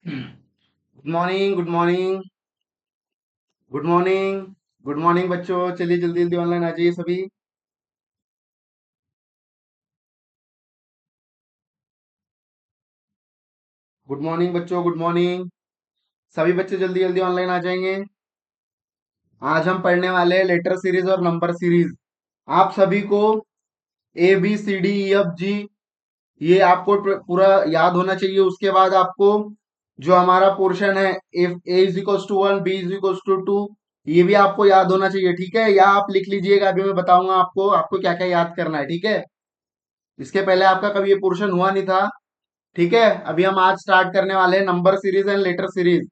Good morning, good morning, good morning, good morning बच्चों। चलिए जल्दी जल्दी ऑनलाइन आ जाइए सभी। गुड मॉर्निंग बच्चों, गुड मॉर्निंग। सभी बच्चे जल्दी जल्दी ऑनलाइन आ जाएंगे। आज हम पढ़ने वाले हैं लेटर सीरीज और नंबर सीरीज। आप सभी को ABCDEFG ये आपको पूरा याद होना चाहिए। उसके बाद आपको जो हमारा पोर्शन है A = 1, B = 2, ये भी आपको याद होना चाहिए, ठीक है। या आप लिख लीजिएगा, अभी मैं बताऊंगा आपको आपको क्या क्या याद करना है, ठीक है। इसके पहले आपका कभी ये पोर्शन हुआ नहीं था, ठीक है। अभी हम आज स्टार्ट करने वाले हैं number series and later series.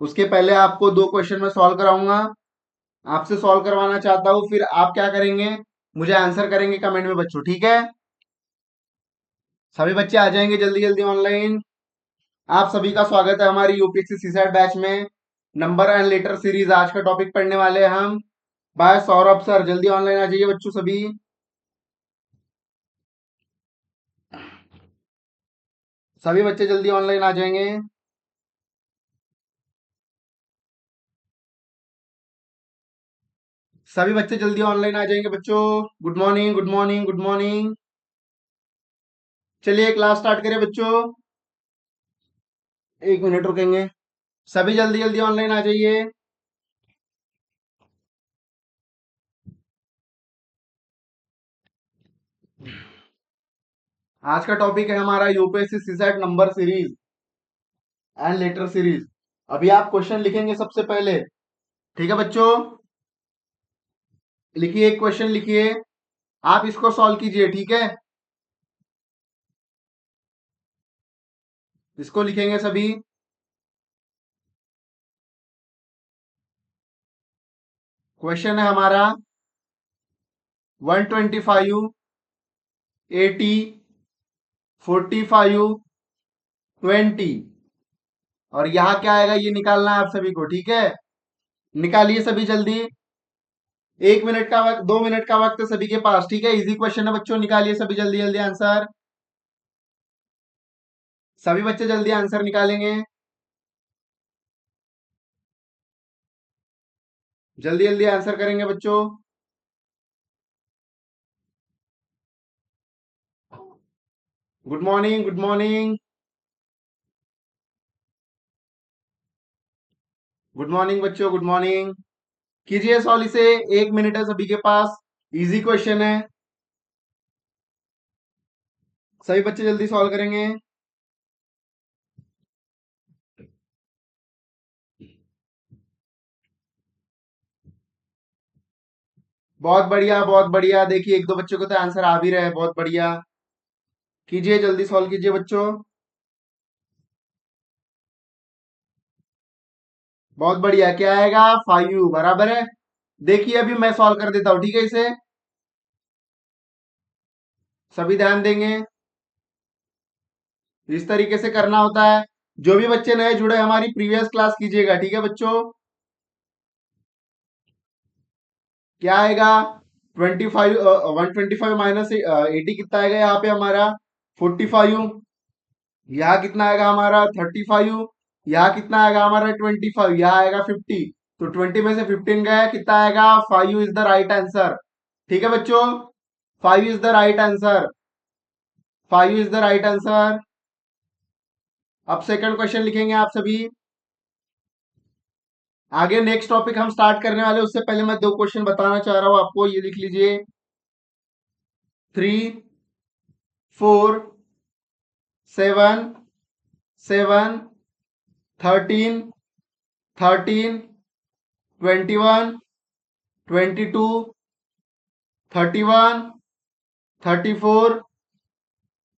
उसके पहले आपको दो क्वेश्चन में सॉल्व कराऊंगा, आपसे सॉल्व करवाना चाहता हूँ। फिर आप क्या करेंगे, मुझे आंसर करेंगे कमेंट में बच्चों, ठीक है। सभी बच्चे आ जाएंगे जल्दी जल्दी ऑनलाइन। आप सभी का स्वागत है हमारी यूपीएससी सीसैट बैच में। नंबर एंड लेटर सीरीज आज का टॉपिक पढ़ने वाले हैं हम। बाय सौरभ सर, जल्दी ऑनलाइन आ जाइए बच्चों सभी। सभी बच्चे जल्दी ऑनलाइन आ जाएंगे। सभी बच्चे जल्दी ऑनलाइन आ जाएंगे बच्चों। Good morning, good morning, good morning. चलिए क्लास स्टार्ट करें बच्चों। एक मिनट रुकेंगे। सभी जल्दी जल्दी ऑनलाइन आ जाइए। आज का टॉपिक है हमारा UPSC CSAT number series and later series. अभी आप क्वेश्चन लिखेंगे सबसे पहले, ठीक है बच्चों। लिखिए, एक क्वेश्चन लिखिए, आप इसको सॉल्व कीजिए, ठीक है। इसको लिखेंगे सभी। क्वेश्चन है हमारा 125, 80, 45, 20। और यहाँ क्या आएगा ये निकालना है आप सभी को, ठीक है। निकालिए सभी जल्दी। 1 मिनट का वक्त, 2 मिनट का वक्त है सभी के पास, ठीक है। इजी क्वेश्चन है बच्चों, निकालिए सभी जल्दी जल्दी आंसर। सभी बच्चे जल्दी आंसर निकालेंगे। जल्दी जल्दी आंसर करेंगे बच्चों। Good morning, good morning, good morning बच्चों, गुड मॉर्निंग। कीजिए सॉल्व इसे। 1 मिनट है सभी के पास। इजी क्वेश्चन है, सभी बच्चे जल्दी सॉल्व करेंगे। बहुत बढ़िया, बहुत बढ़िया। देखिए एक दो बच्चों को तो आंसर आ भी रहे हैं, बहुत बढ़िया। कीजिए जल्दी सॉल्व कीजिए बच्चों। बहुत बढ़िया। क्या आएगा, 5 बराबर है। देखिए अभी मैं सॉल्व कर देता हूं, ठीक है इसे। सभी ध्यान देंगे, इस तरीके से करना होता है। जो भी बच्चे नए जुड़े हमारी प्रीवियस क्लास कीजिएगा, ठीक है बच्चों। क्या आएगा, 125 -80 कितना आएगा यहाँ पे हमारा, 45। यहाँ कितना आएगा हमारा, 35। यहाँ कितना आएगा हमारा, 25। यहाँ आएगा 50। तो 20 में से 15 गया, कितना आएगा, 5 इज द राइट आंसर, ठीक है बच्चों। 5 is the right answer, 5 is the right answer. अब सेकंड क्वेश्चन लिखेंगे आप सभी। आगे नेक्स्ट टॉपिक हम स्टार्ट करने वाले हैं, उससे पहले मैं दो क्वेश्चन बताना चाह रहा हूं आपको, ये लिख लीजिए। 3, 4, 7, 7, 13, 13, 21, 22, 31, 34।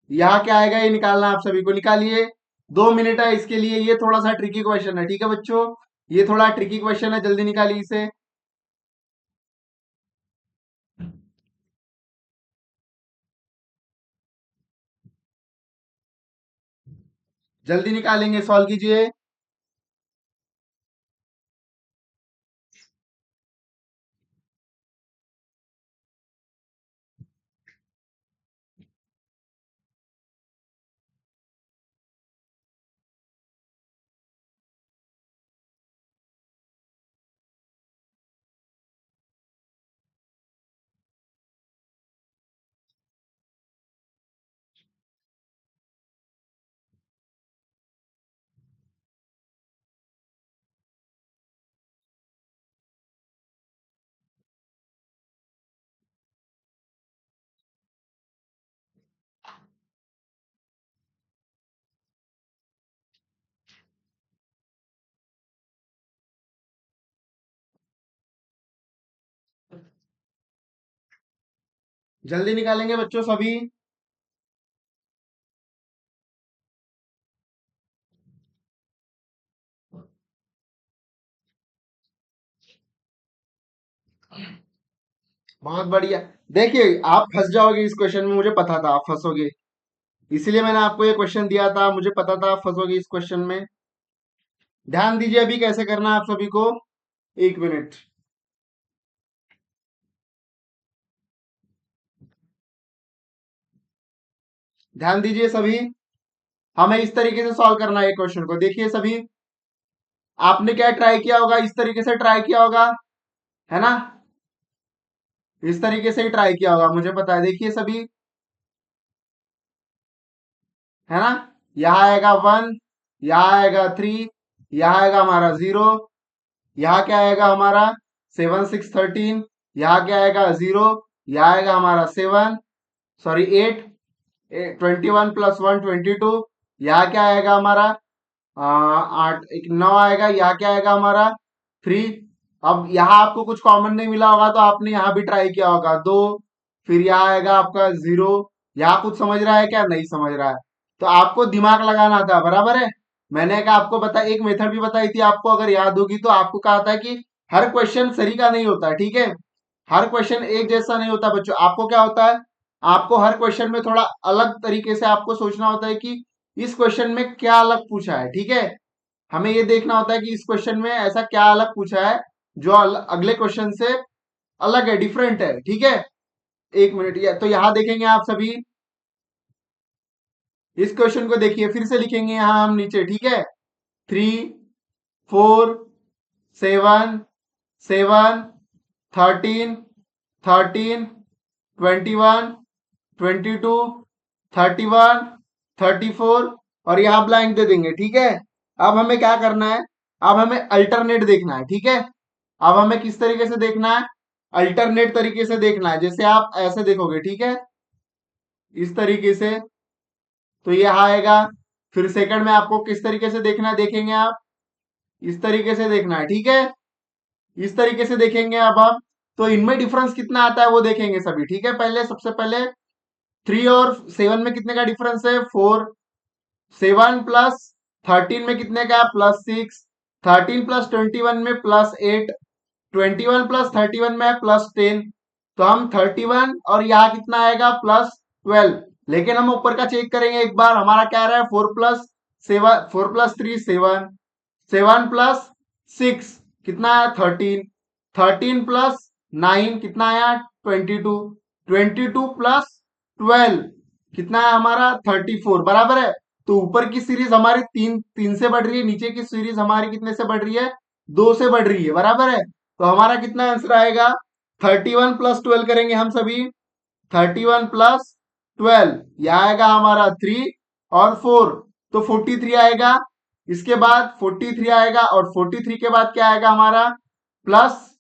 यहाँ क्या आएगा ये निकालना आप सभी को, निकालिए। 2 मिनट है इसके लिए, ये थोड़ा सा ट्रिकी क्वेश्चन है, ठीक है बच्चों। ये थोड़ा ट्रिकी क्वेश्चन है, जल्दी निकालिए इसे। जल्दी निकालेंगे, सॉल्व कीजिए। जल्दी निकालेंगे बच्चों सभी। बहुत बढ़िया। देखिए आप फंस जाओगे इस क्वेश्चन में, मुझे पता था आप फंसोगे, इसलिए मैंने आपको ये क्वेश्चन दिया था, मुझे पता था आप फंसोगे इस क्वेश्चन में। ध्यान दीजिए अभी कैसे करना है आप सभी को। एक मिनट। ध्यान दीजिए सभी। हमें इस तरीके से सॉल्व करना है ये क्वेश्चन को। देखिए सभी, आपने क्या ट्राई किया होगा, इस तरीके से ट्राई किया होगा, है ना? इस तरीके से ही ट्राई किया होगा, मुझे पता है। देखिए सभी, है ना? यहाँ आएगा 1, यहाँ आएगा 3, यहाँ आएगा हमारा 0, यहाँ क्या आएगा हमारा 7 6 13, यहाँ क्या आएगा 0, यहाँ आएगा हमारा 7, सॉरी 8, 21 प्लस 1 22, यहाँ क्या आएगा हमारा 8 एक 9 आएगा, यहाँ क्या आएगा हमारा 3। अब यहाँ आपको कुछ कॉमन नहीं मिला होगा तो आपने यहाँ भी ट्राई किया होगा 2, फिर यहाँ आएगा आपका 0। यहाँ कुछ समझ रहा है क्या? नहीं समझ रहा है, तो आपको दिमाग लगाना था, बराबर है। मैंने कहा आपको बता, एक मेथड भी बताई थी आपको, अगर याद होगी तो। आपको कहा था कि हर क्वेश्चन सही का नहीं होता है, ठीक है? हर क्वेश्चन एक जैसा नहीं होता बच्चों। आपको क्या होता है, आपको हर क्वेश्चन में थोड़ा अलग तरीके से आपको सोचना होता है कि इस क्वेश्चन में क्या अलग पूछा है, ठीक है? हमें ये देखना होता है कि इस क्वेश्चन में ऐसा क्या अलग पूछा है जो अगले क्वेश्चन से अलग है, डिफरेंट है, ठीक है? एक मिनट, तो यहां देखेंगे आप सभी, इस क्वेश्चन को देखिए, फिर से लिखेंगे यहां हम नीचे, ठीक है? 3 4 7 7 13 13 21 22 31 34, और यहां ब्लैंक दे देंगे, ठीक है? अब हमें क्या करना है, अब हमें अल्टरनेट देखना है, ठीक है? अब हमें किस तरीके से देखना है, अल्टरनेट तरीके से देखना है। जैसे आप ऐसे देखोगे, ठीक है, इस तरीके से, तो ये आएगा। फिर सेकंड में आपको किस तरीके से देखना है, देखेंगे आप इस तरीके से देखना है, ठीक है? इस तरीके से देखेंगे अब हम, तो इनमें डिफरेंस कितना आता है वो देखेंगे सभी, ठीक है? पहले सबसे पहले 3 और 7 में कितने का डिफरेंस है, 4। 7 प्लस 13 में कितने का, +6। 13 प्लस 21 में +8। 21 प्लस 31 में +10। तो हम 31 और यहाँ कितना आएगा, +12। लेकिन हम ऊपर का चेक करेंगे एक बार, हमारा क्या रहा है, 4+7, 4+3 7, 7+6 कितना है, 13। 13+9 कितना आया, 22। 22+12 कितना है हमारा, 34, बराबर है। तो ऊपर की सीरीज हमारी तीन तीन से बढ़ रही है, नीचे की सीरीज हमारी कितने से बढ़ रही है, 2 से बढ़ रही है, बराबर है। तो हमारा कितना आंसर आएगा, 31+12 करेंगे हम सभी। 31+12 यह आएगा हमारा 3 और 4, तो 43 आएगा। इसके बाद 43 आएगा, और 43 के बाद क्या आएगा हमारा, प्लस,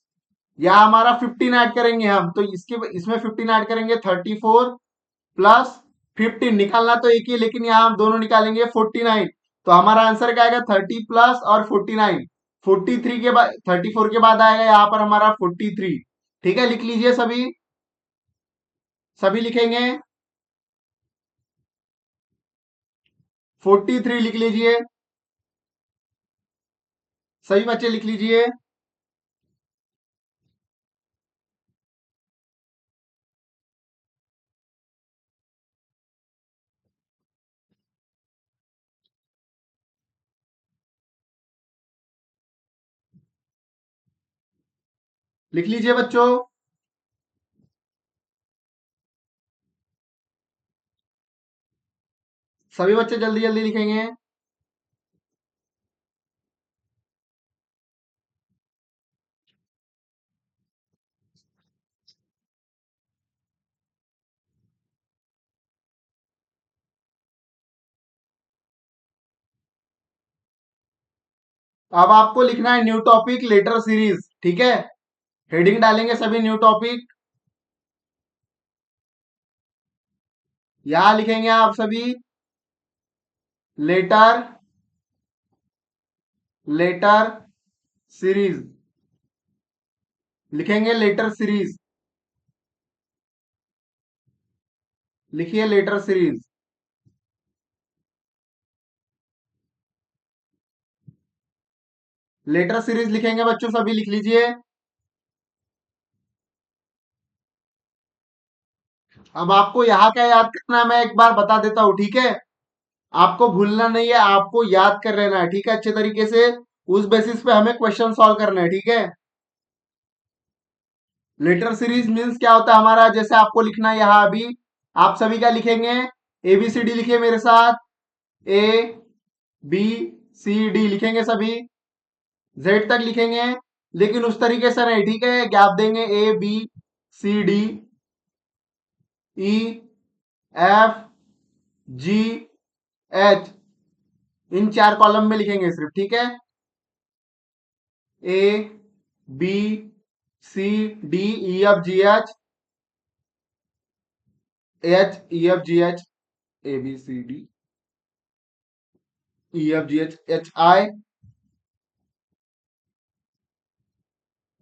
या हमारा 15 ऐड करेंगे हम, तो इसके इसमें 15 ऐड करेंगे, 34+15 निकालना तो एक ही, लेकिन यहां हम दोनों निकालेंगे 49। तो हमारा आंसर क्या आएगा, 30 प्लस और 49। 43 के बाद, 34 के बाद आएगा यहाँ पर हमारा 43, ठीक है? लिख लीजिए सभी, सभी लिखेंगे, 43 लिख लीजिए, सभी बच्चे लिख लीजिए। लिख लीजिए बच्चों, सभी बच्चे जल्दी जल्दी लिखेंगे। अब आपको लिखना है न्यू टॉपिक लेटर सीरीज, ठीक है? हेडिंग डालेंगे सभी, न्यू टॉपिक। यहां लिखेंगे आप सभी, लेटर, लेटर सीरीज, लिखेंगे लेटर सीरीज। लिखिए लेटर सीरीज। लेटर सीरीज लिखेंगे बच्चों, सभी लिख लीजिए। अब आपको यहाँ क्या याद करना है, मैं एक बार बता देता हूँ, ठीक है। आपको भूलना नहीं है, आपको याद कर लेना है, ठीक है, अच्छे तरीके से। उस बेसिस पे हमें क्वेश्चन सॉल्व करना है, ठीक है। लेटर सीरीज मीन्स क्या होता है हमारा, जैसे आपको लिखना है यहाँ अभी, आप सभी क्या लिखेंगे, एबीसीडी लिखिए मेरे साथ। ए बी सी डी लिखेंगे सभी, जेड तक लिखेंगे, लेकिन उस तरीके से नहीं, ठीक है, गैप देंगे, A B C D E F G H, इन चार कॉलम में लिखेंगे सिर्फ, ठीक है। A B C D E F G H, H E F G H, A B C D E F G H, H I,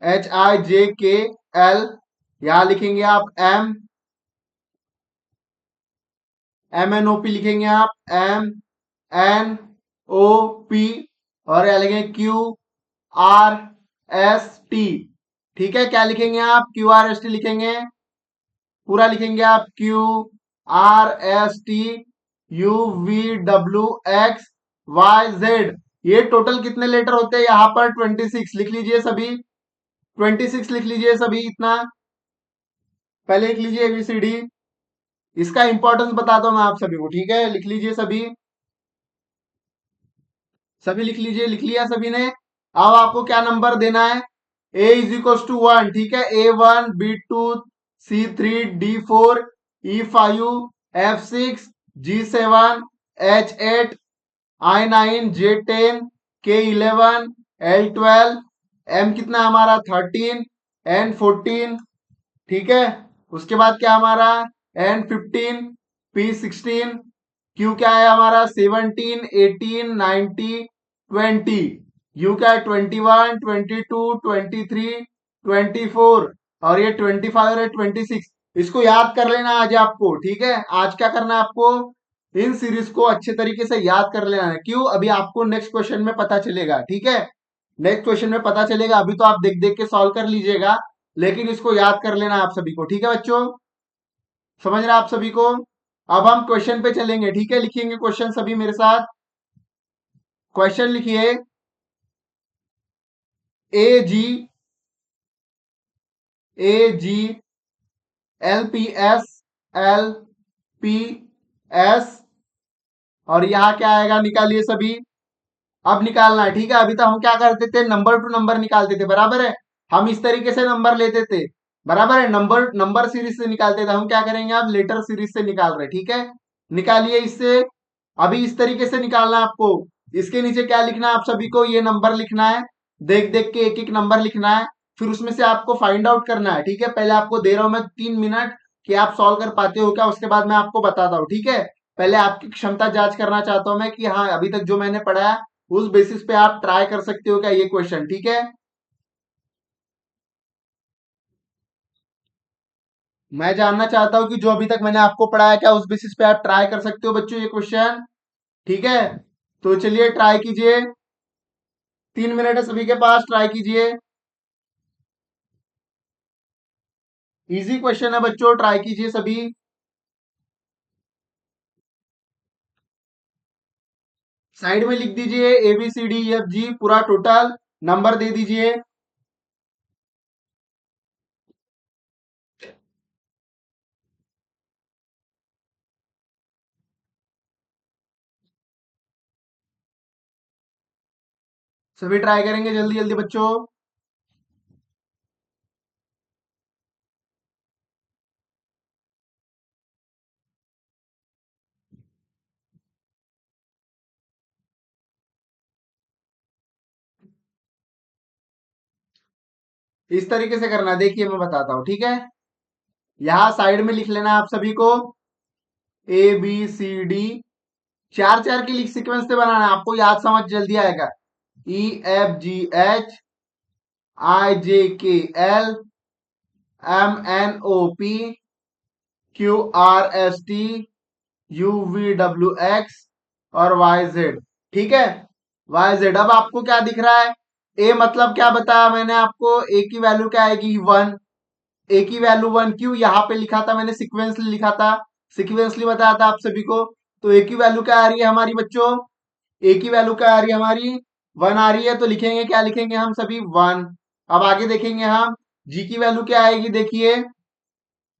H I J K L, यहां लिखेंगे आप M, M N O P लिखेंगे आप, M N O P, और यहां लिखेंगे Q R S T, ठीक है। क्या लिखेंगे आप, क्यू आर एस टी लिखेंगे, पूरा लिखेंगे आप, Q R S T U V W X Y Z. ये टोटल कितने लेटर होते हैं यहाँ पर, 26 लिख लीजिए सभी, 26 लिख लीजिए सभी, इतना पहले लिख लीजिए एबीसीडी। इसका इंपॉर्टेंस बताता हूं मैं आप सभी को, ठीक है, लिख लीजिए सभी, सभी लिख लीजिए, लिख लिया सभी ने। अब आपको क्या नंबर देना है, ए इज इक्वल टू 1, ठीक है, A1 B2 C3 D4 E5 F6 G7 H8 I9 J10 K11 L12 M कितना है हमारा 13 N14, ठीक है। उसके बाद क्या हमारा N15 P16, क्यू क्या है हमारा 17 18 19 20, यू क्या है 21 22 23 24, और ये 25 और 26। इसको याद कर लेना आज आपको, ठीक है। आज क्या करना है आपको, इन सीरीज को अच्छे तरीके से याद कर लेना है, क्यों, अभी आपको नेक्स्ट क्वेश्चन में पता चलेगा, ठीक है। नेक्स्ट क्वेश्चन में पता चलेगा, अभी तो आप देख देख के सॉल्व कर लीजिएगा, लेकिन इसको याद कर लेना आप सभी को, ठीक है बच्चों, समझ रहे हैं आप सभी को। अब हम क्वेश्चन पे चलेंगे, ठीक है, लिखेंगे क्वेश्चन सभी मेरे साथ। क्वेश्चन लिखिए, A G A G L P S L P S, और यहां क्या आएगा, निकालिए सभी। अब निकालना है, ठीक है। अभी तो हम क्या करते थे, नंबर टू नंबर निकालते थे, बराबर है, हम इस तरीके से नंबर लेते थे, बराबर है, नंबर नंबर सीरीज से निकालते थे, हम क्या करेंगे, अब लेटर सीरीज से निकाल रहे, ठीक है। निकालिए इससे, अभी इस तरीके से निकालना है आपको। इसके नीचे क्या लिखना है आप सभी को, ये नंबर लिखना है, देख देख के एक एक नंबर लिखना है, फिर उसमें से आपको फाइंड आउट करना है, ठीक है। पहले आपको दे रहा हूं मैं 3 मिनट कि आप सॉल्व कर पाते हो क्या, उसके बाद मैं आपको बताता हूँ, ठीक है। पहले आपकी क्षमता जांच करना चाहता हूं मैं कि हाँ अभी तक जो मैंने पढ़ा है उस बेसिस पे आप ट्राई कर सकते हो क्या ये क्वेश्चन, ठीक है। मैं जानना चाहता हूं कि जो अभी तक मैंने आपको पढ़ाया क्या उस बेसिस पे आप ट्राई कर सकते हो बच्चों ये क्वेश्चन, ठीक है। तो चलिए ट्राई कीजिए, 3 मिनट है सभी के पास, ट्राई कीजिए। इजी क्वेश्चन है बच्चों, ट्राई कीजिए सभी। साइड में लिख दीजिए A B C D F G, पूरा टोटल नंबर दे दीजिए। सभी ट्राई करेंगे जल्दी जल्दी बच्चों। इस तरीके से करना है, देखिए मैं बताता हूं, ठीक है। यहां साइड में लिख लेना आप सभी को, ए बी सी डी, चार चार की लिख सीक्वेंस से बनाना है, आपको याद समझ जल्दी आएगा। ई F G H I J K L M N O P QRST UVWX और YZ। ठीक है, YZ। अब आपको क्या दिख रहा है? ए मतलब क्या बताया मैंने आपको? ए की वैल्यू क्या आएगी? 1। ए की वैल्यू 1 क्यों यहाँ पे लिखा था मैंने? सिक्वेंसली लिखा था, सिक्वेंसली बताया था आप सभी को। तो ए की वैल्यू क्या आ रही है हमारी बच्चों? ए की वैल्यू क्या आ रही है हमारी? 1 आ रही है। तो लिखेंगे क्या? लिखेंगे हम सभी 1। अब आगे देखेंगे हम, जी की वैल्यू क्या आएगी? देखिए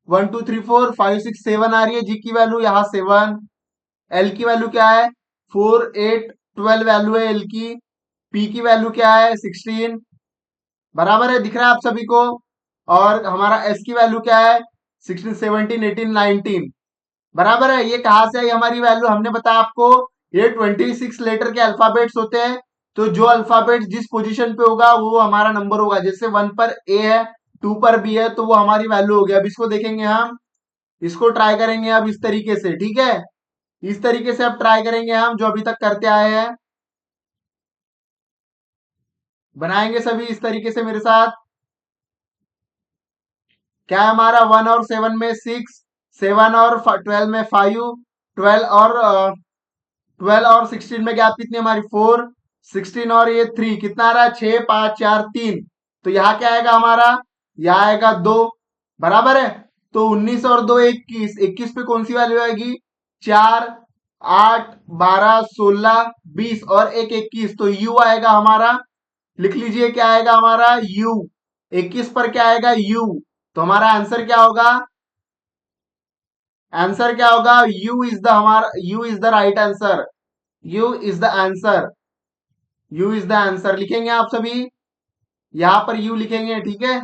1 2 3 4 5 6 7 आ रही है जी की वैल्यू, यहाँ 7। एल की वैल्यू क्या है? 4 8 12 वैल्यू है एल की। पी की वैल्यू क्या है? 16। बराबर है, दिख रहा है आप सभी को? और हमारा एस की वैल्यू क्या है? 16 17 18 19। बराबर है। ये कहाँ से आई हमारी वैल्यू? हमने बताया आपको, ये 26 लेटर के अल्फाबेट्स होते हैं। तो जो अल्फाबेट जिस पोजीशन पे होगा वो हमारा नंबर होगा। जैसे 1 पर ए है, 2 पर बी है, तो वो हमारी वैल्यू हो गया। अब इसको देखेंगे हम, इसको ट्राई करेंगे अब इस तरीके से। ठीक है, इस तरीके से अब ट्राई करेंगे हम, जो अभी तक करते आए हैं। बनाएंगे सभी इस तरीके से मेरे साथ। क्या है हमारा? 1 और 7 में 6, 7 और 12 में 5, 12 और 12 और 16 में गैप कितनी हमारी? 4, 16 और ये 3 कितना आ रहा है? 6 5 4 3। तो यहाँ क्या आएगा हमारा? यहाँ आएगा 2। बराबर है। तो 19 और 2 21, 21 पे कौन सी वैल्यू आएगी? 4 8 12 16 20 और एक 21। तो यू आएगा हमारा। लिख लीजिए क्या आएगा हमारा? यू। 21 पर क्या आएगा? यू। तो हमारा आंसर क्या होगा? आंसर क्या होगा? यू इज द हमारा, you is the right answer. You is the answer. You is the answer लिखेंगे आप सभी, यहां पर यू लिखेंगे। ठीक है,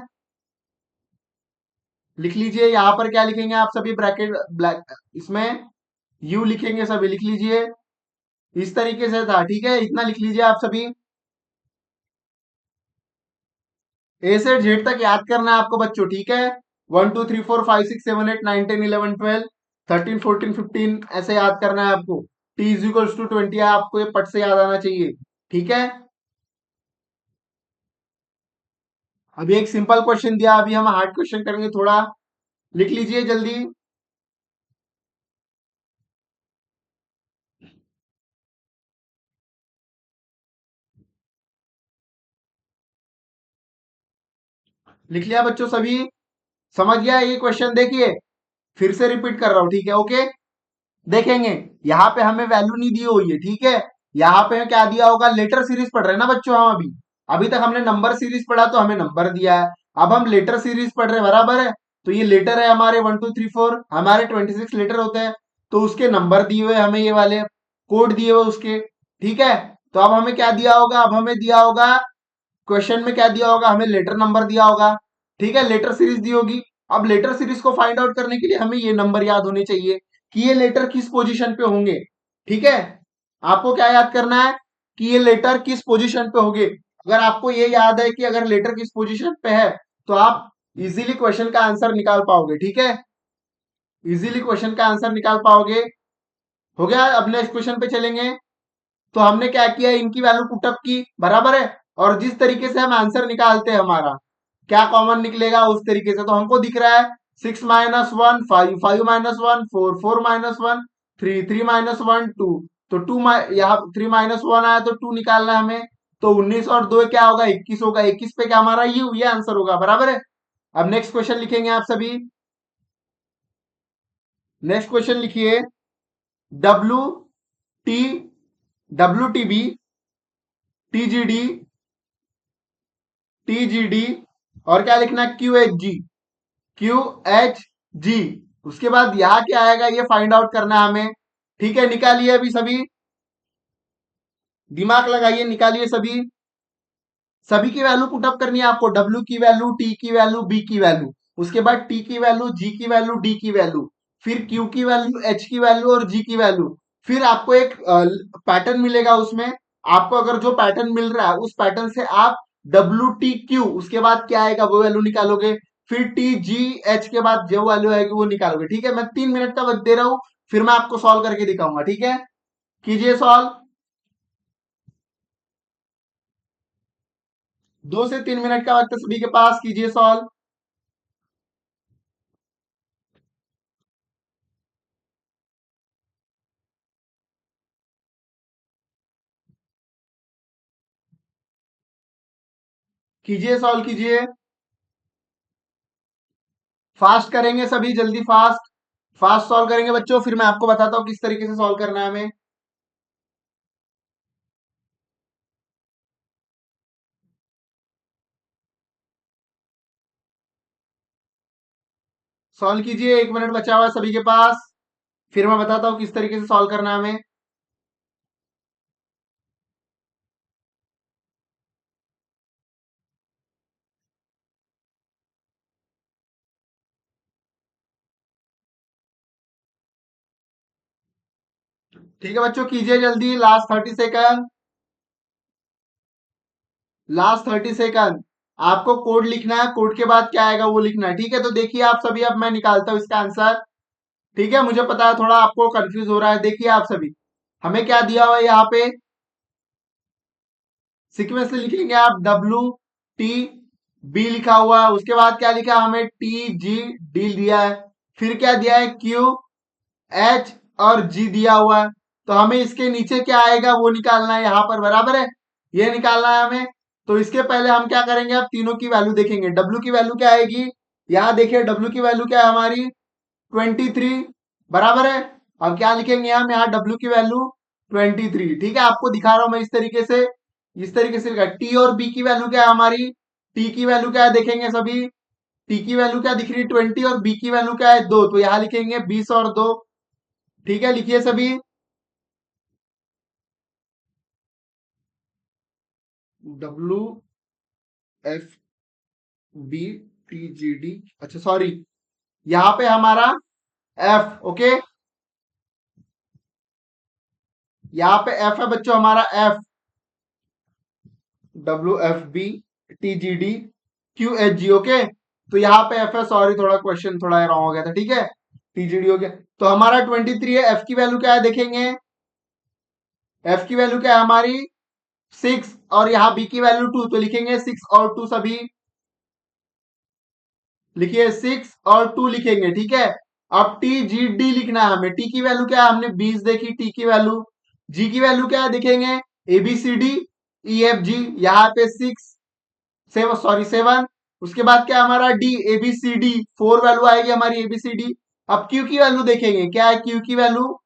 लिख लीजिए यहां पर क्या लिखेंगे आप सभी? ब्रैकेट ब्लैक इसमें यू लिखेंगे सभी, लिख लीजिए। इस तरीके से था। ठीक है, इतना लिख लीजिए आप सभी। ए से जेड तक याद करना है आपको बच्चों। ठीक है, 1 2 3 4 5 6 7 8 9 10 11 12 13 14 15 ऐसे याद करना है आपको। टी इज इक्वल्स टू 20 आपको ये पट से याद आना चाहिए। ठीक है, अभी एक सिंपल क्वेश्चन दिया, अभी हम हार्ड क्वेश्चन करेंगे थोड़ा। लिख लीजिए जल्दी। लिख लिया बच्चों सभी? समझ गया ये क्वेश्चन? देखिए फिर से रिपीट कर रहा हूं। ठीक है, ओके। देखेंगे यहाँ पे हमें वैल्यू नहीं दी हुई है। ठीक है, यहाँ पे क्या दिया होगा? लेटर सीरीज पढ़ रहे हैं ना बच्चों हम अभी। अभी तक हमने नंबर सीरीज पढ़ा तो हमें नंबर दिया है। अब हम लेटर सीरीज पढ़ रहे हैं। बराबर है। तो ये लेटर है हमारे 1 2 3 4, हमारे 26 लेटर होते हैं। तो उसके नंबर दिए हुए हमें, ये वाले कोड दिए हुए उसके। ठीक है, तो अब हमें क्या दिया होगा? अब हमें दिया होगा क्वेश्चन में, क्या दिया होगा? हमें लेटर नंबर दिया होगा। ठीक है, लेटर सीरीज दी होगी। अब लेटर सीरीज को फाइंड आउट करने के लिए हमें ये नंबर याद होने चाहिए कि ये लेटर किस पोजीशन पे होंगे। ठीक है, आपको क्या याद करना है? कि ये लेटर किस पोजीशन पे होंगे। अगर आपको ये याद है कि अगर लेटर किस पोजीशन पे है, तो आप इजीली क्वेश्चन का आंसर निकाल पाओगे। ठीक है, इजीली क्वेश्चन का आंसर निकाल पाओगे। हो गया? अब नेक्स्ट क्वेश्चन पे चलेंगे। तो हमने क्या किया? इनकी वैल्यू पुटअप की। बराबर है। और जिस तरीके से हम आंसर निकालते हैं, हमारा क्या कॉमन निकलेगा उस तरीके से। तो हमको दिख रहा है 6 माइनस 1 5, 5 माइनस 1 4, 4 माइनस 1 3, 3 माइनस 1 2। तो 2 यहाँ 3 माइनस 1 आया तो 2 निकालना है हमें। तो 19 और 2 क्या होगा? 21 होगा। 21 पे क्या हमारा? ये आंसर होगा। बराबर है। अब नेक्स्ट क्वेश्चन लिखेंगे आप सभी। नेक्स्ट क्वेश्चन लिखिए। W T W T B T G D T G D और क्या लिखना है? Q H G. Q H G. उसके बाद यहां क्या आएगा? ये फाइंड आउट करना है हमें। ठीक है, निकालिए अभी सभी, दिमाग लगाइए, निकालिए सभी। सभी की वैल्यू पुटअप करनी है आपको। डब्ल्यू की वैल्यू, टी की वैल्यू, बी की वैल्यू, उसके बाद टी की वैल्यू, जी की वैल्यू, डी की वैल्यू, फिर क्यू की वैल्यू, एच की वैल्यू और जी की वैल्यू। फिर आपको एक पैटर्न मिलेगा उसमें। आपको अगर जो पैटर्न मिल रहा है उस पैटर्न से आप डब्ल्यू टी क्यू, उसके बाद क्या आएगा वो वैल्यू निकालोगे। फिर टी जी एच के बाद जो वैल्यू आएगी वो निकालोगे। ठीक है, मैं 3 मिनट का वक्त दे रहा हूं, फिर मैं आपको सॉल्व करके दिखाऊंगा। ठीक है, कीजिए सॉल्व। 2 से 3 मिनट का वक्त है सभी के पास, कीजिए सॉल्व। कीजिए, सॉल्व कीजिए। फास्ट करेंगे सभी, जल्दी फास्ट। फास्ट सॉल्व करेंगे बच्चों, फिर मैं आपको बताता हूँ किस तरीके से सॉल्व करना है हमें। सॉल्व कीजिए, 1 मिनट बचा हुआ है सभी के पास। फिर मैं बताता हूँ किस तरीके से सॉल्व करना है हमें। ठीक है बच्चों, कीजिए जल्दी, लास्ट 30 सेकंड। Last 30 second. आपको कोड लिखना है, कोड के बाद क्या आएगा वो लिखना है, ठीक है। तो देखिए आप सभी, अब मैं निकालता हूँ इसका आंसर। ठीक है, मुझे पता है थोड़ा आपको कंफ्यूज हो रहा है। देखिए आप सभी, हमें क्या दिया हुआ है यहाँ पे, सीक्वेंस से लिखेंगे आप, WTB लिखा हुआ है। उसके बाद क्या लिखा है, हमें TGD दिया है। फिर क्या दिया है, QH और G दिया हुआ है। तो हमें इसके नीचे क्या आएगा वो निकालना है यहाँ पर, बराबर है, ये निकालना है हमें। तो इसके पहले हम क्या करेंगे, अब तीनों की वैल्यू देखेंगे। W की वैल्यू क्या आएगी, यहाँ देखिए W की वैल्यू क्या है हमारी, 23, बराबर है। अब क्या लिखेंगे हम यहाँ, W की वैल्यू 23। ठीक है, आपको दिखा रहा हूं मैं इस तरीके से, इस तरीके से लिखा। टी और बी की वैल्यू क्या है हमारी, टी की वैल्यू क्या है देखेंगे सभी। टी की वैल्यू क्या दिख रही है, 20, और बी की वैल्यू क्या है, 2। तो यहाँ लिखेंगे 20 और 2। ठीक है, लिखिए सभी। WFBTGD, अच्छा सॉरी, यहाँ पे हमारा F, ओके, यहाँ पे F है बच्चों हमारा, F, WFBTGD QHG, ओके। तो यहाँ पे F है, सॉरी थोड़ा क्वेश्चन थोड़ा रॉन्ग हो गया था, ठीक है। TGD हो गया। तो हमारा 23 है। F की वैल्यू क्या है देखेंगे, F की वैल्यू क्या है हमारी 6, और यहाँ B की वैल्यू 2। तो लिखेंगे 6 और 2 सभी, लिखिए 6 और 2 लिखेंगे, ठीक है। अब TGD लिखना है हमें। टी की वैल्यू क्या है, हमने 20 देखी, टी की वैल्यू। जी की वैल्यू क्या है देखेंगे, ABCDEFG, यहाँ पे 7। उसके बाद क्या हमारा D, ABCD 4 वैल्यू आएगी हमारी ABCD। अब Q की वैल्यू देखेंगे, क्या है Q की वैल्यू,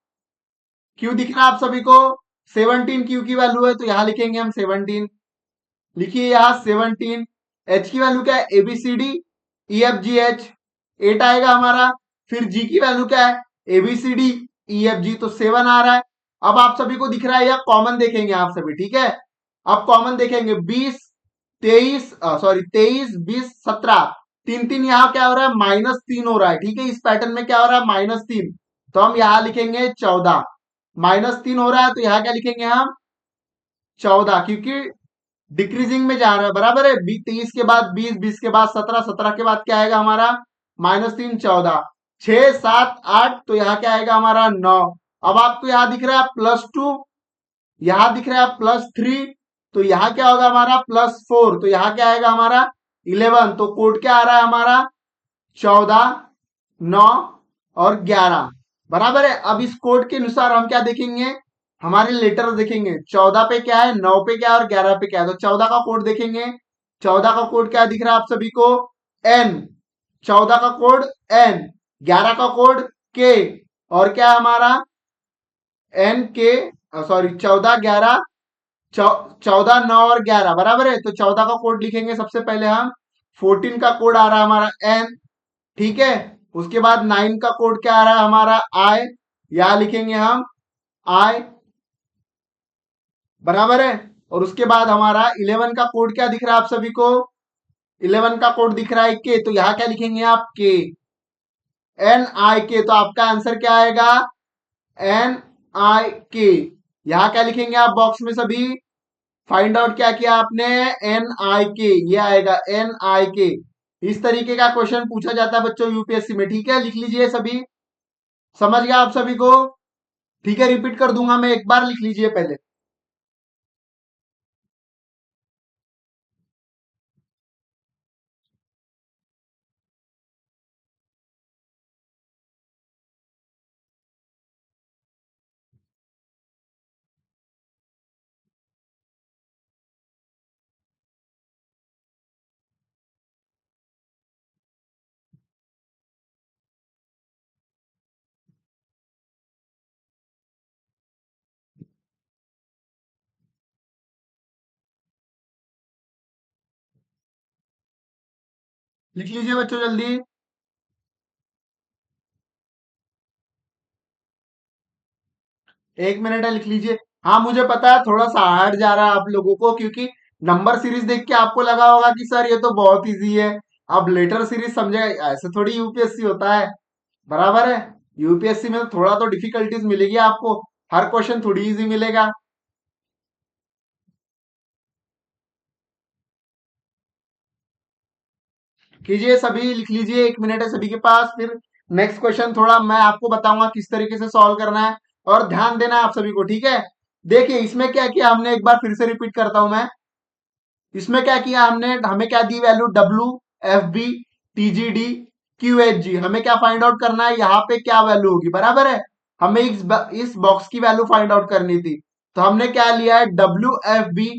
Q दिख रहा है आप सभी को, 17 Q की वैल्यू है। तो यहाँ लिखेंगे हम 17, लिखिए यहाँ 17। H की वैल्यू क्या है, ABCDEFGH 8 आएगा हमारा। फिर G की वैल्यू क्या है, ABCDEFG, तो 7 आ रहा है। अब आप सभी को दिख रहा है, या कॉमन देखेंगे आप सभी, ठीक है। अब कॉमन देखेंगे, 23, 3 3 यहाँ क्या हो रहा है, -3 हो रहा है, ठीक है। इस पैटर्न में क्या हो रहा है, -3। तो हम यहाँ लिखेंगे 14, -3 हो रहा है, तो यहाँ क्या लिखेंगे हम 14, क्योंकि डिक्रीजिंग में जा रहा है, बराबर है। 23 के बाद 20, 20 के बाद 17, 17 के बाद क्या आएगा हमारा, -3, 14, 6 7 8। तो यहाँ क्या आएगा हमारा 9। अब आपको यहाँ दिख रहा है +2, यहां दिख रहा है +3। तो यहाँ क्या होगा हमारा +4। तो यहाँ क्या आएगा हमारा 11। तो कोड क्या आ रहा है हमारा 14, 9 और 11, बराबर है। अब इस कोड के अनुसार हम क्या देखेंगे, हमारे लेटर देखेंगे। 14 पे क्या है, 9 पे क्या है और 11 पे क्या है। तो 14 का कोड देखेंगे। 14 का कोड क्या दिख रहा है आप सभी को, N। 14 का कोड N, 11 का कोड K, और क्या है हमारा NK, सॉरी 14 11, 14 9 और 11, बराबर है। तो 14 का कोड लिखेंगे सबसे पहले हम। 14 का कोड आ रहा है हमारा N, ठीक है। उसके बाद 9 का कोड क्या आ रहा है हमारा I, यहां लिखेंगे हम I, बराबर है। और उसके बाद हमारा 11 का कोड क्या दिख रहा है आप सभी को, 11 का कोड दिख रहा है K। तो यहां क्या लिखेंगे आप KNIK। तो आपका आंसर क्या आएगा, NIK। यहां क्या लिखेंगे आप बॉक्स में सभी, फाइंड आउट क्या किया आपने, NIK, ये आएगा NIK। इस तरीके का क्वेश्चन पूछा जाता है बच्चों यूपीएससी में, ठीक है। लिख लीजिए सभी, समझ गया आप सभी को, ठीक है। रिपीट कर दूंगा मैं, एक बार लिख लीजिए पहले। लिख लीजिए बच्चों जल्दी। 1 मिनट है, लिख लीजिए। हाँ मुझे पता है थोड़ा सा हार्ड जा रहा है आप लोगों को, क्योंकि नंबर सीरीज देख के आपको लगा होगा कि सर ये तो बहुत इजी है। अब लेटर सीरीज समझे, ऐसे थोड़ी यूपीएससी होता है। बराबर है। यूपीएससी में तो थोड़ा तो डिफिकल्टीज मिलेगी आपको, हर क्वेश्चन थोड़ी इजी मिलेगा। कीजिए सभी, लिख लीजिए, 1 मिनट है सभी के पास। फिर नेक्स्ट क्वेश्चन थोड़ा मैं आपको बताऊंगा किस तरीके से सॉल्व करना है, और ध्यान देना है आप सभी को, ठीक है। देखिए इसमें क्या किया हमने, एक बार फिर से रिपीट करता हूं मैं। इसमें क्या किया हमने, हमें क्या दी value, W, F B, TGD, Q H G. हमें क्या फाइंड आउट करना है, यहाँ पे क्या वैल्यू होगी, बराबर है। हमें इस बॉक्स की वैल्यू फाइंड आउट करनी थी। तो हमने क्या लिया है, W F B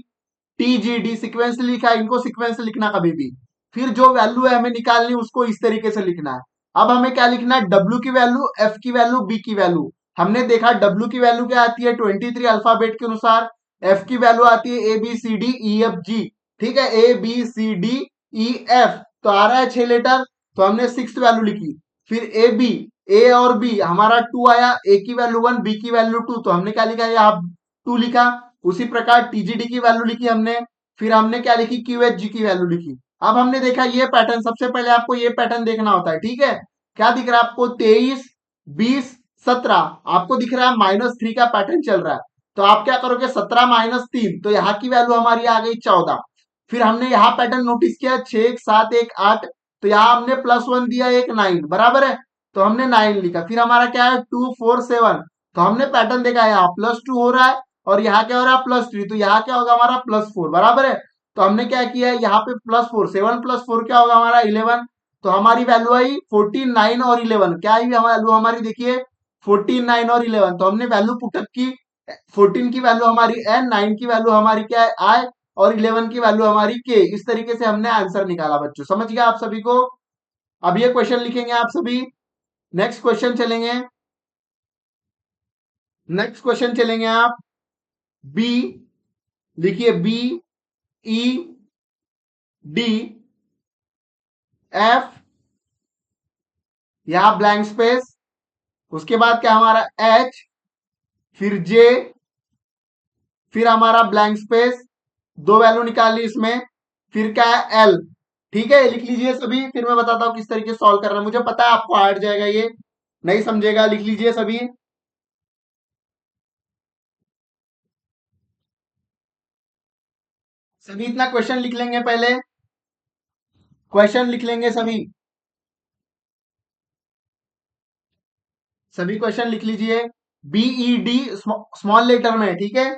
TGD, sequence लिखा है, इनको सिक्वेंस लिखना कभी भी। फिर जो वैल्यू है हमें निकालनी, उसको इस तरीके से लिखना है। अब हमें क्या लिखना है, डब्ल्यू की वैल्यू, एफ की वैल्यू, बी की वैल्यू। हमने देखा डब्ल्यू की वैल्यू क्या आती है, 23 अल्फाबेट के अनुसार। एफ की वैल्यू आती है A B C D E F G. ठीक है, A B C D E F, तो आ रहा है 6 लेटर। तो हमने 6 वैल्यू लिखी। फिर ए बी, ए और बी हमारा 2 आया, ए की वैल्यू 1, बी की वैल्यू 2, तो हमने क्या लिखा, यहाँ 2 लिखा। उसी प्रकार टीजीडी की वैल्यू लिखी हमने। फिर हमने क्या लिखी, क्यू एच जी की वैल्यू लिखी। अब हमने देखा ये पैटर्न, सबसे पहले आपको ये पैटर्न देखना होता है, ठीक है। क्या दिख रहा है आपको, 23, 20, 17, आपको दिख रहा है -3 का पैटर्न चल रहा है। तो आप क्या करोगे, 17 - 3, तो यहाँ की वैल्यू हमारी आ गई 14। फिर हमने यहाँ पैटर्न नोटिस किया, 6, 7, 1, 8, तो यहाँ हमने +1 दिया, एक 9, बराबर है। तो हमने 9 लिखा। फिर हमारा क्या है, 2, 4, 7, तो हमने पैटर्न देखा, यहाँ +2 हो रहा है, और यहाँ क्या हो रहा है, +3, तो यहाँ क्या होगा हमारा, +4, बराबर है। तो हमने क्या किया, यहाँ पे +4, 7 + 4 क्या होगा हमारा, 11। तो हमारी वैल्यू आई 14, 9 और 11, क्या आई वैल्यू हमारी, देखिए 14, 9 और 11। तो हमने वैल्यू पुटअप की, 14 की वैल्यू हमारी एन, 9 की वैल्यू हमारी क्या है, आई, और 11 की वैल्यू हमारी के। इस तरीके से हमने आंसर निकाला बच्चों, समझ गया आप सभी को। अब ये क्वेश्चन लिखेंगे आप सभी। नेक्स्ट क्वेश्चन चलेंगे। नेक्स्ट क्वेश्चन चलेंगे आप। बी, लिखिए बी, ई, डी, एफ, यहां ब्लैंक स्पेस। उसके बाद क्या हमारा एच, फिर जे, फिर हमारा ब्लैंक स्पेस। दो वैल्यू निकाल ली इसमें। फिर क्या है, एल। ठीक है, लिख लीजिए सभी, फिर मैं बताता हूं किस तरीके से सॉल्व करना है। मुझे पता है आपको हार्ड जाएगा ये, नहीं समझेगा, लिख लीजिए सभी। सभी इतना क्वेश्चन लिख लेंगे पहले, क्वेश्चन लिख लेंगे सभी। सभी क्वेश्चन लिख लीजिए। बीई डी स्मॉल लेटर में, ठीक है।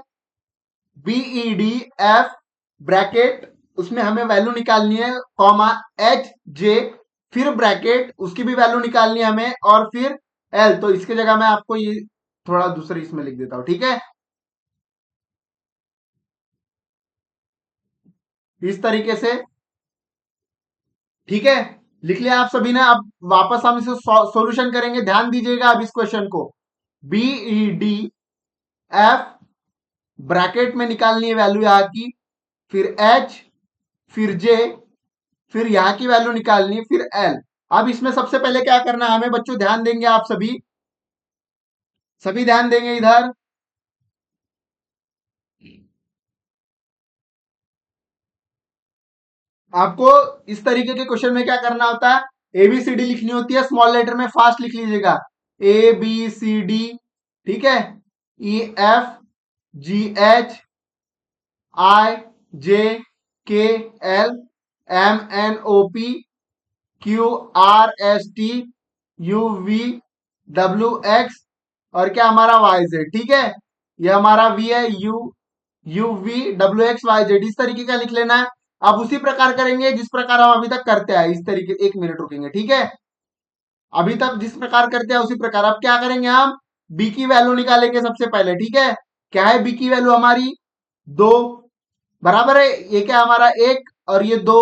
बीई डी एफ, ब्रैकेट, उसमें हमें वैल्यू निकालनी है, कॉमा, एच जे, फिर ब्रैकेट, उसकी भी वैल्यू निकालनी है हमें, और फिर एल। तो इसके जगह मैं आपको ये थोड़ा दूसरे इसमें लिख देता हूं, ठीक है, इस तरीके से। ठीक है, लिख लिया आप सभी ने। अब वापस हम इसे सॉल्यूशन करेंगे, ध्यान दीजिएगा अब इस क्वेश्चन को। बीई डी एफ, ब्रैकेट में निकालनी है वैल्यू यहाँ की, फिर एच, फिर जे, फिर यहाँ की वैल्यू निकालनी है, फिर एल। अब इसमें सबसे पहले क्या करना है हमें बच्चों, ध्यान देंगे आप सभी, सभी ध्यान देंगे इधर। आपको इस तरीके के क्वेश्चन में क्या करना होता है, एबीसीडी लिखनी होती है, स्मॉल लेटर में, फास्ट लिख लीजिएगा। ए बी सी डी, ठीक है, ई F G H I J K L M N O P Q R S T U V W X, और क्या हमारा वाई जेड, ठीक है। ये हमारा वी है, U U V W X Y Z, इस तरीके का लिख लेना है। अब उसी प्रकार करेंगे जिस प्रकार हम अभी तक करते हैं, इस तरीके, 1 मिनट रुकेंगे, ठीक है। अभी तक जिस प्रकार करते हैं उसी प्रकार अब क्या करेंगे, हम बी की वैल्यू निकालेंगे सबसे पहले, ठीक है। क्या है बी की वैल्यू हमारी, 2, बराबर है। ये क्या हमारा, 1, और ये 2।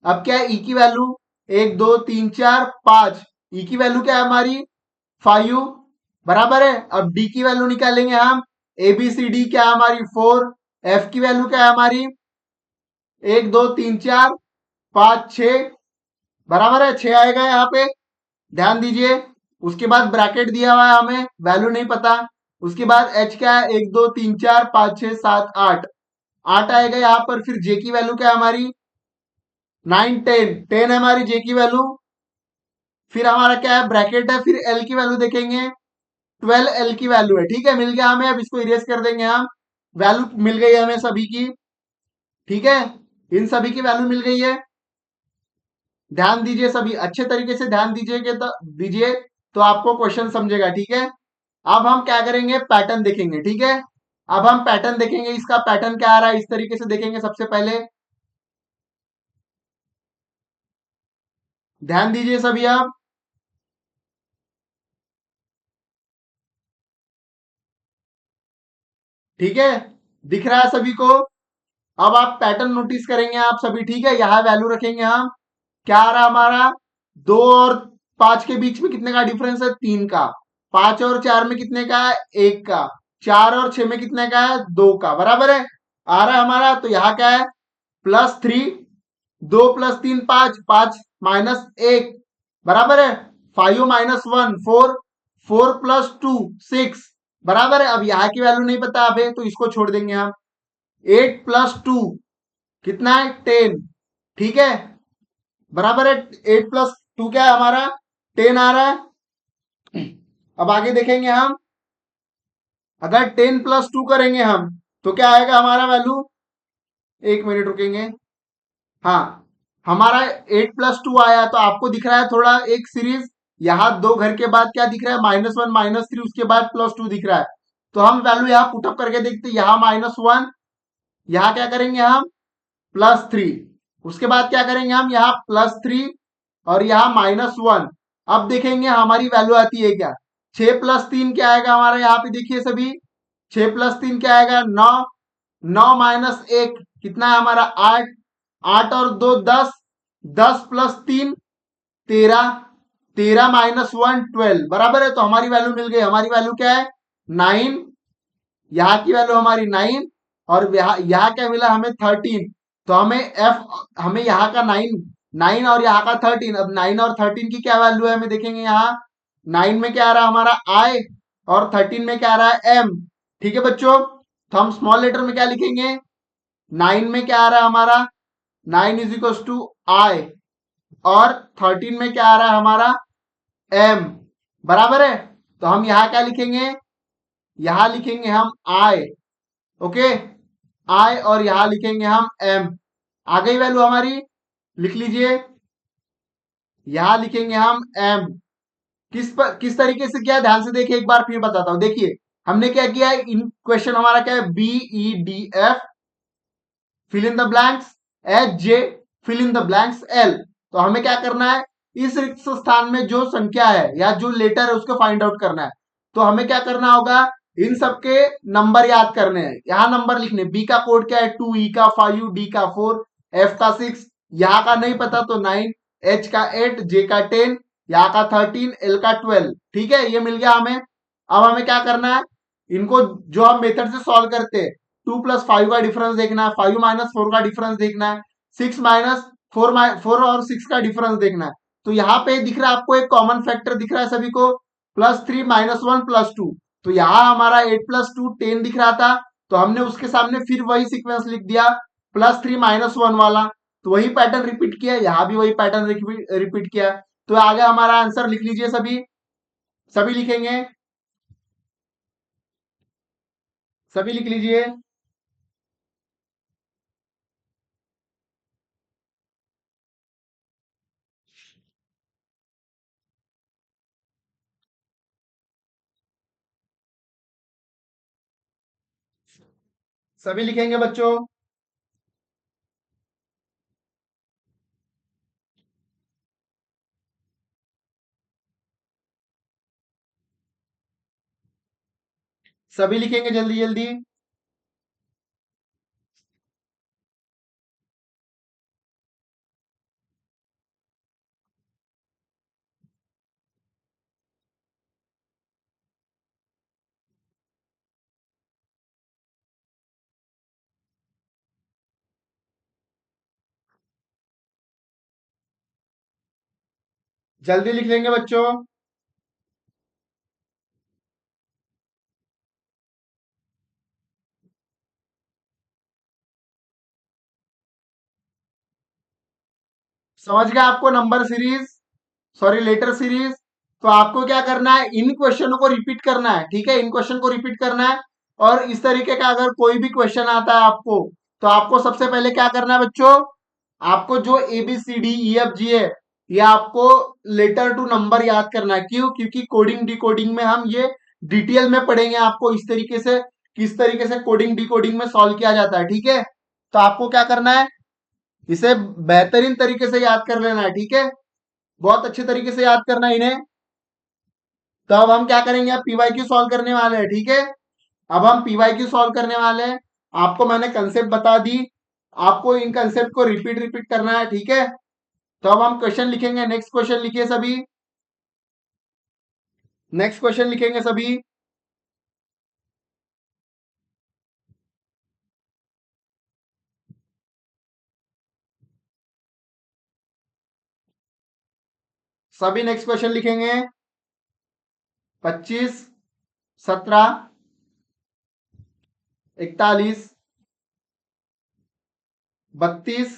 अब क्या है, ई की वैल्यू, 1 2 3 4 5, ई की वैल्यू क्या है हमारी, 5, बराबर है। अब डी की वैल्यू निकालेंगे हम, ए बी सी डी क्या है हमारी, 4, एफ की वैल्यू क्या है हमारी, 1 2 3 4 5 6, बराबर है, 6 आएगा यहाँ पे, ध्यान दीजिए। उसके बाद ब्रैकेट दिया हुआ है, हमें वैल्यू नहीं पता। उसके बाद एच क्या है, 1 2 3 4 5 6 7 8, 8 आएगा यहाँ पर। फिर जे की वैल्यू क्या है हमारी, 9 10, 10 है हमारी जे की वैल्यू। फिर हमारा क्या है, ब्रैकेट है, फिर एल की वैल्यू देखेंगे, 12 एल की वैल्यू है। ठीक है, मिल गया हमें, अब इसको इरेज कर देंगे हम। वैल्यू मिल गई है हमें सभी की, ठीक है, इन सभी की वैल्यू मिल गई है। ध्यान दीजिए, सभी अच्छे तरीके से ध्यान दीजिए तो आपको क्वेश्चन समझेगा, ठीक है। अब हम क्या करेंगे, पैटर्न देखेंगे, ठीक है। अब हम पैटर्न देखेंगे, इसका पैटर्न क्या आ रहा है, इस तरीके से देखेंगे सबसे पहले। ध्यान दीजिए सभी आप, ठीक है, दिख रहा है सभी को। अब आप पैटर्न नोटिस करेंगे आप सभी, ठीक है। यहां वैल्यू रखेंगे हम, क्या आ रहा हमारा, 2 और 5 के बीच में कितने का डिफरेंस है, 3 का। 5 और 4 में कितने का है, 1 का। 4 और 6 में कितने का है, 2 का, बराबर है। आ रहा है हमारा, तो यहाँ क्या है, +3, 2 + 3 5, 5 - 1, बराबर है। 5 - 1 4, 4 + 2 6, बराबर है। अब यहाँ की वैल्यू नहीं पता अभी, तो इसको छोड़ देंगे हम। 8 + 2 कितना है, 10, ठीक है, बराबर है। 8 + 2 क्या है हमारा, 10 आ रहा है। अब आगे देखेंगे हम, अगर 10 + 2 करेंगे हम, तो क्या आएगा हमारा वैल्यू, 1 मिनट रुकेंगे। हाँ, हमारा 8 + 2 आया, तो आपको दिख रहा है थोड़ा एक सीरीज, यहाँ 2 घर के बाद क्या दिख रहा है, -1 -3, उसके बाद +2 दिख रहा है। तो हम वैल्यू यहाँ पुटअप करके देखते हैं, यहाँ -1, यहाँ क्या करेंगे हम, +3, उसके बाद क्या करेंगे हम, यहाँ +3, और यहाँ -1। अब देखेंगे हमारी वैल्यू आती है क्या, 6 + 3 क्या आएगा हमारा, यहाँ पे देखिए सभी, 6 + 3 क्या आएगा, 9, 9 - 1 कितना है हमारा, 8, 8 और 2 10, 10 + 3 13, 13 - 1 12, बराबर है। तो हमारी वैल्यू मिल गई, हमारी वैल्यू क्या है, 9, यहाँ की वैल्यू हमारी 9, और यहाँ क्या मिला हमें, 13। तो हमें यहाँ का 9, 9 और यहाँ का 13, अब 9 और 13 की क्या वैल्यू है हमें देखेंगे। यहाँ 9 में क्या आ रहा है हमारा आई, और 13 में क्या आ रहा है एम, ठीक है बच्चों। तो हम स्मॉल लेटर में क्या लिखेंगे, 9 में क्या आ रहा है हमारा, 9 = आई, और 13 में क्या आ रहा है हमारा, एम, बराबर है। तो हम यहाँ क्या लिखेंगे, यहाँ लिखेंगे हम आई, ओके, आई, और यहां लिखेंगे हम एम। आ गई वैल्यू हमारी, लिख लीजिए, यहां लिखेंगे हम एम। किस तरीके से किया, ध्यान से देखिए, एक बार फिर बताता हूं। देखिए हमने क्या किया है, इन क्वेश्चन हमारा क्या है, BEDF fill in the blanks, HJ fill in the blanks L। तो हमें क्या करना है, इस रिक्त स्थान में जो संख्या है या जो लेटर है उसको फाइंड आउट करना है। तो हमें क्या करना होगा, इन सबके नंबर याद करने हैं, यहाँ नंबर लिखने, बी का कोड क्या है 2, ई का 5, डी का 4, एफ का 6, यहाँ का नहीं पता तो 9, एच का 8, जे का 10, यहाँ का 13, एल का 12, ठीक है, ये मिल गया हमें। अब हमें क्या करना है, इनको जो हम मेथड से सॉल्व करते हैं, 2 + 5 का डिफरेंस देखना है, 5 - 4 का डिफरेंस देखना है, 6 - 4 और 6 का डिफरेंस देखना है। तो यहाँ पे दिख रहा है आपको, एक कॉमन फैक्टर दिख रहा है सभी को, +3 -1 +2। तो यहाँ हमारा 8 + 2 10 दिख रहा था, तो हमने उसके सामने फिर वही सीक्वेंस लिख दिया, +3 -1 वाला। तो वही पैटर्न रिपीट किया, यहाँ भी वही पैटर्न रिपीट किया। तो आगे हमारा आंसर लिख लीजिए सभी, सभी लिखेंगे, सभी लिख लीजिए, सभी लिखेंगे बच्चों। सभी लिखेंगे जल्दी जल्दी। जल्दी लिख लेंगे बच्चों। समझ गए आपको number series, sorry letter series. तो आपको क्या करना है, इन क्वेश्चनों को रिपीट करना है, ठीक है, इन क्वेश्चन को रिपीट करना है। और इस तरीके का अगर कोई भी क्वेश्चन आता है आपको, तो आपको सबसे पहले क्या करना है बच्चों, आपको जो A B C D E F G है, ये आपको लेटर टू नंबर याद करना है। क्यों? क्योंकि कोडिंग डिकोडिंग में हम ये डिटेल में पढ़ेंगे आपको इस तरीके से, किस तरीके से कोडिंग डिकोडिंग में सॉल्व किया जाता है, ठीक है। तो आपको क्या करना है, इसे बेहतरीन तरीके से याद कर लेना है, ठीक है, बहुत अच्छे तरीके से याद करना है इन्हें। तो अब हम क्या करेंगे, अब पीवाई क्यू सॉल्व करने वाले हैं, ठीक है। अब हम पीवाई क्यू सॉल्व करने वाले हैं। आपको मैंने कंसेप्ट बता दी, आपको इन कंसेप्ट को रिपीट रिपीट करना है, ठीक है। तो अब हम क्वेश्चन लिखेंगे, नेक्स्ट क्वेश्चन लिखिए सभी, नेक्स्ट क्वेश्चन लिखेंगे सभी। सभी नेक्स्ट क्वेश्चन लिखेंगे। 25, 17, 41, 32,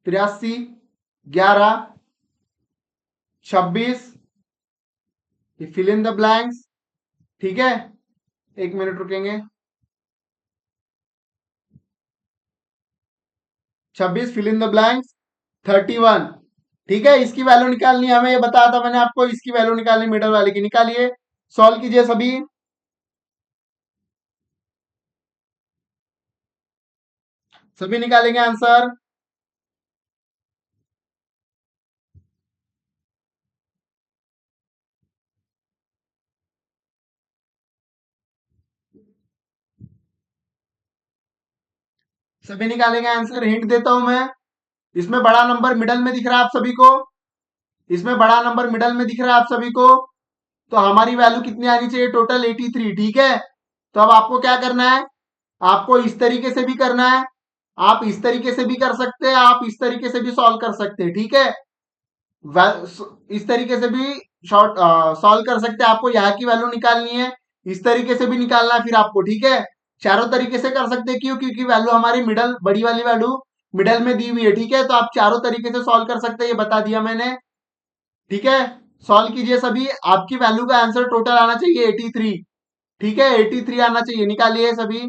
83, 11, 26, फिल इन द ब्लैंक्स, ठीक है। एक मिनट रुकेंगे। 26 फिल इन द ब्लैंक्स, 31, ठीक है। इसकी वैल्यू निकालनी है हमें, ये बताया था मैंने आपको, इसकी वैल्यू निकालनी, मिडल वाले की निकालिए, सॉल्व कीजिए सभी। सभी निकालेंगे आंसर। सभी निकालेंगे आंसर। हिंट देता हूं मैं, इसमें बड़ा नंबर मिडल में दिख रहा है आप सभी को, इसमें बड़ा नंबर मिडल में दिख रहा है आप सभी को। तो हमारी वैल्यू कितनी आनी चाहिए, टोटल 83, ठीक है। तो अब आपको क्या करना है, आपको इस तरीके से भी करना है, आप इस तरीके से भी कर सकते हैं, आप इस तरीके से भी सॉल्व कर सकते हैं, ठीक है। इस तरीके से भी शॉर्ट सॉल्व कर सकते हैं। आपको यहाँ की वैल्यू निकालनी है, इस तरीके से भी निकालना है फिर आपको, ठीक है। चारों तरीके से कर सकते हैं, क्यों? क्योंकि वैल्यू हमारी मिडल, बड़ी वाली वैल्यू मिडल में दी हुई है, ठीक है। तो आप चारों तरीके से सॉल्व कर सकते हैं, ये बता दिया मैंने, ठीक है। सॉल्व कीजिए सभी, आपकी वैल्यू का आंसर टोटल आना चाहिए 83, ठीक है, 83 आना चाहिए, निकालिए सभी।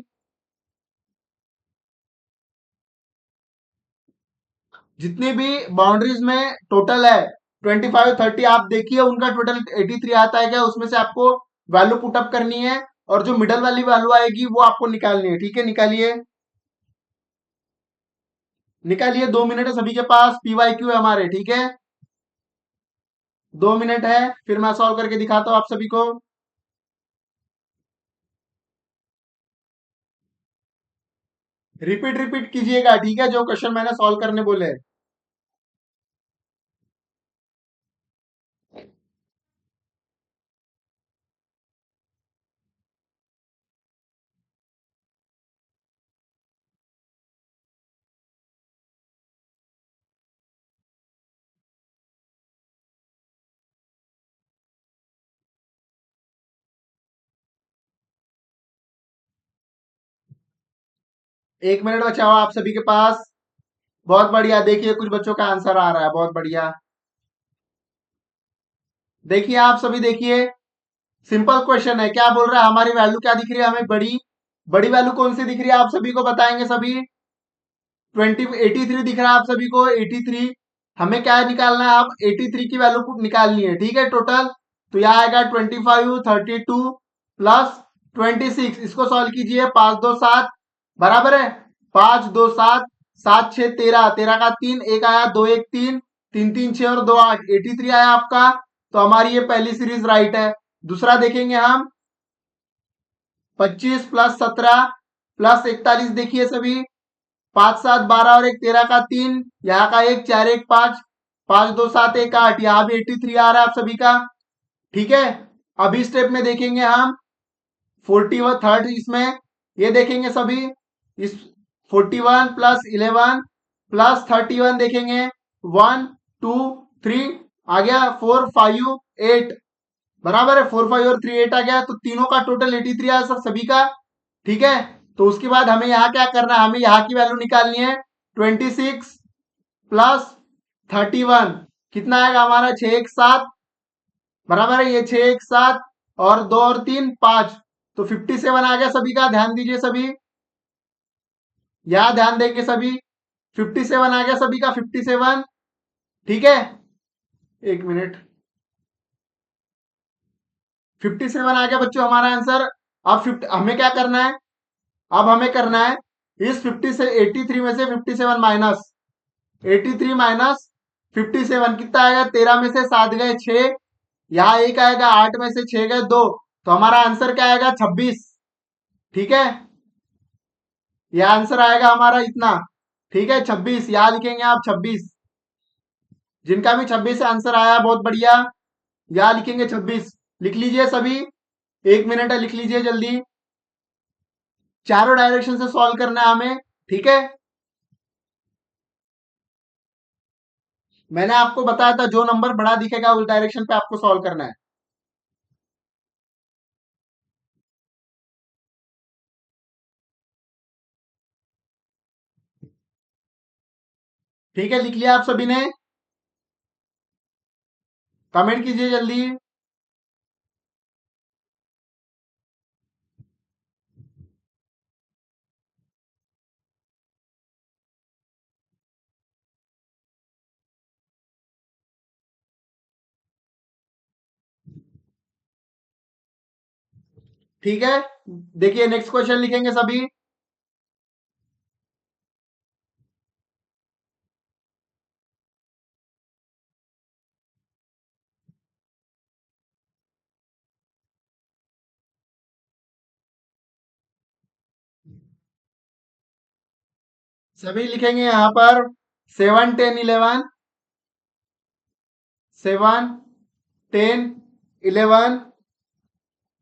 जितनी भी बाउंड्रीज में टोटल है 25, 30, आप देखिए उनका टोटल 83 आता है क्या, उसमें से आपको वैल्यू पुटअप करनी है, और जो मिडल वाली वैल्यू आएगी वो आपको निकालनी है, ठीक है। निकालिए, निकालिए, 2 मिनट है सभी के पास, पीवाई क्यू है हमारे, ठीक है। 2 मिनट है, फिर मैं सॉल्व करके दिखाता हूं आप सभी को। रिपीट रिपीट कीजिएगा, ठीक है, जो क्वेश्चन मैंने सॉल्व करने बोले। 1 मिनट बचा हुआ आप सभी के पास। बहुत बढ़िया, देखिए कुछ बच्चों का आंसर आ रहा है, बहुत बढ़िया। देखिए आप सभी, देखिए सिंपल क्वेश्चन है, क्या बोल रहा है, हमारी वैल्यू क्या दिख रही है हमें, बड़ी, बड़ी वैल्यू कौन सी दिख रही है, आप सभी को बताएंगे सभी। 83 दिख रहा है आप सभी को, 83। हमें क्या निकालना है, अब 83 की वैल्यू निकालनी है, ठीक है, टोटल। तो यहाँ आएगा 25, 32 प्लस 26, इसको सॉल्व कीजिए, 5 2 7 बराबर है, 5 2 7, 7 6 13, 13 का 3, एक आया, 2 1 3, 3 3 6 और 2 8, 83 आया आपका। तो हमारी ये पहली सीरीज राइट है। दूसरा देखेंगे हम, 25 प्लस 17 प्लस 41, देखिए सभी, 5 7 12 और एक 13 का 3, यहाँ का एक, 4 1 5, 5 2 7 1 8, यहाँ भी 83 आ रहा है आप सभी का, ठीक है। अभी स्टेप में देखेंगे हम 41 थर्ड, इसमें ये देखेंगे सभी, इस 41 प्लस 11 प्लस 31 देखेंगे, 1 2 3 आ गया, 4 5 8, बराबर है। 4 5 और 3 8 आ गया, तो तीनों का टोटल 83 आया सर सभी का। ठीक है, तो उसके बाद हमें यहाँ क्या करना है, हमें यहाँ की वैल्यू निकालनी है। 26 प्लस 31 कितना आएगा हमारा, 6 1 7, बराबर है। ये 6 1 7 और 2 और 3 5, तो 57 आ गया सभी का। ध्यान दीजिए सभी, यहाँ ध्यान देंगे सभी। 57 आ गया सभी का, 57। ठीक है, एक मिनट। 57 आ गया बच्चों हमारा आंसर। अब 50 हमें क्या करना है, अब हमें करना है इस 50 से 83 में से 57 माइनस, 83 माइनस 57 कितना आएगा, 13 में से 7 गए 6, यहाँ एक आएगा, 8 में से 6 गए 2, तो हमारा आंसर क्या आएगा, 26। ठीक है, यह आंसर आएगा हमारा इतना। ठीक है, 26 याद लिखेंगे आप, 26। जिनका भी 26 से आंसर आया बहुत बढ़िया, यहाँ लिखेंगे 26। लिख लीजिए सभी, 1 मिनट है, लिख लीजिए जल्दी। चारों डायरेक्शन से सॉल्व करना है हमें। ठीक है, मैंने आपको बताया था जो नंबर बड़ा दिखेगा उस डायरेक्शन पे आपको सॉल्व करना है। ठीक है, लिख लिया आप सभी ने, कमेंट कीजिए जल्दी। ठीक है, देखिए नेक्स्ट क्वेश्चन लिखेंगे सभी। सभी लिखेंगे यहाँ पर 7 10 11, 7 10 11,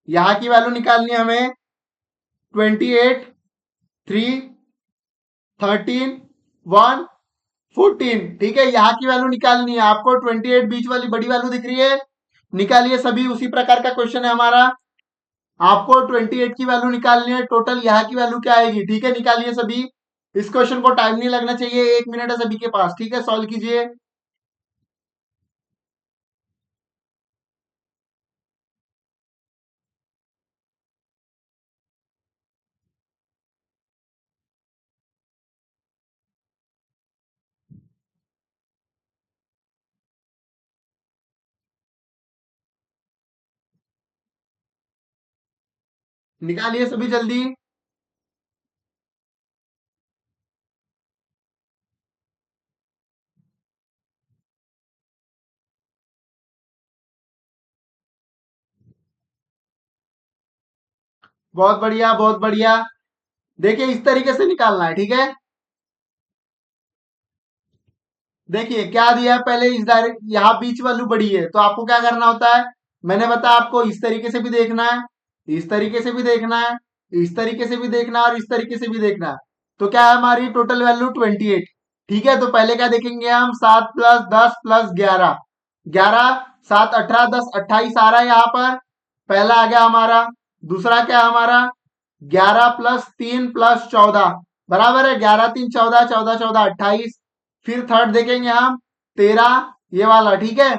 यहाँ की वैल्यू निकालनी है हमें। 28 3 13 1 14। ठीक है, यहाँ की वैल्यू निकालनी है आपको। 28 बीच वाली बड़ी वैल्यू दिख रही है, निकालिए सभी। उसी प्रकार का क्वेश्चन है हमारा, आपको 28 की वैल्यू निकालनी है। टोटल यहाँ की वैल्यू क्या आएगी, ठीक है, निकालिए सभी। इस क्वेश्चन को टाइम नहीं लगना चाहिए, 1 मिनट है सभी के पास। ठीक है, सॉल्व कीजिए। निकालिए सभी जल्दी। बहुत बढ़िया, बहुत बढ़िया। देखिए इस तरीके से निकालना है। ठीक है, देखिए क्या दिया है, पहले इस डायरेक्ट यहाँ बीच वैल्यू बड़ी है, तो आपको क्या करना होता है, मैंने बताया आपको इस तरीके से भी देखना है, इस तरीके से भी देखना है, इस तरीके से भी देखना है और इस तरीके से भी देखना है। तो क्या है हमारी टोटल वैल्यू 28। ठीक है, तो पहले क्या देखेंगे हम, 7 प्लस 10 प्लस 11, 11 7 18 10 28 आ रहा है यहाँ पर, पहला आ गया हमारा। दूसरा क्या है हमारा, 11 प्लस 3 प्लस 14, बराबर है 11 3 14, 14 14 28। फिर थर्ड देखेंगे हम, 13, ये वाला। ठीक है,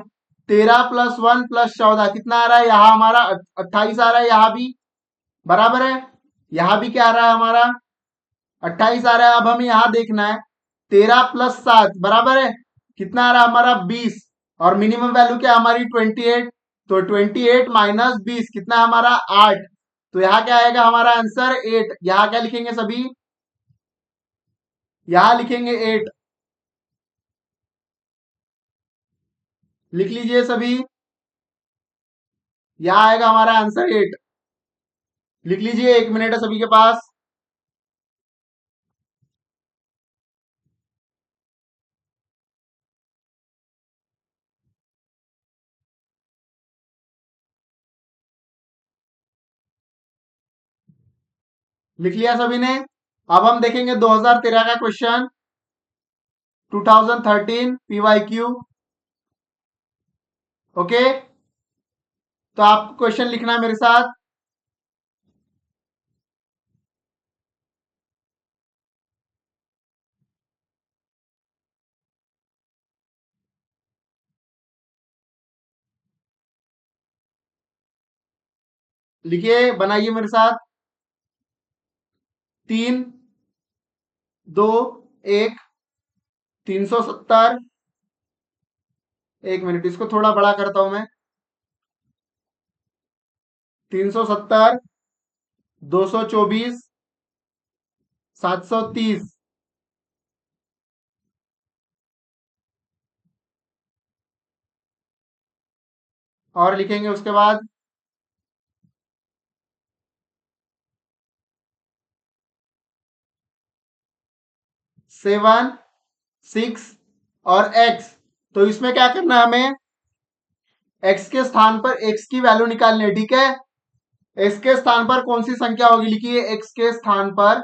13 प्लस 1 प्लस 14 कितना आ रहा है, यहाँ हमारा 28 आ रहा है, यहाँ भी बराबर है। यहाँ भी क्या आ रहा है हमारा, 28 आ रहा है। अब हमें यहाँ देखना है, 13 प्लस 7 बराबर है, कितना आ रहा है हमारा, 20। और मिनिमम वैल्यू क्या है हमारी, 28। तो 28 माइनस 20 कितना है हमारा, 8। तो यहाँ क्या आएगा हमारा आंसर, 8। यहाँ क्या लिखेंगे सभी, यहाँ लिखेंगे 8। लिख लीजिए सभी, यहाँ आएगा हमारा आंसर 8। लिख लीजिए, 1 मिनट है सभी के पास। लिख लिया सभी ने। अब हम देखेंगे 2013 का क्वेश्चन, 2013 PYQ। ओके, तो आपको क्वेश्चन लिखना है मेरे साथ। लिखिए, बनाइए मेरे साथ। 3, 2, 1, 370। एक मिनट, इसको थोड़ा बड़ा करता हूं मैं। 370, 224, 730। और लिखेंगे उसके बाद 7, 6 और x। तो इसमें क्या करना है हमें? x के स्थान पर x की वैल्यू निकालनी है, ठीक है। x के स्थान पर कौन सी संख्या होगी? लिखिए, x के स्थान पर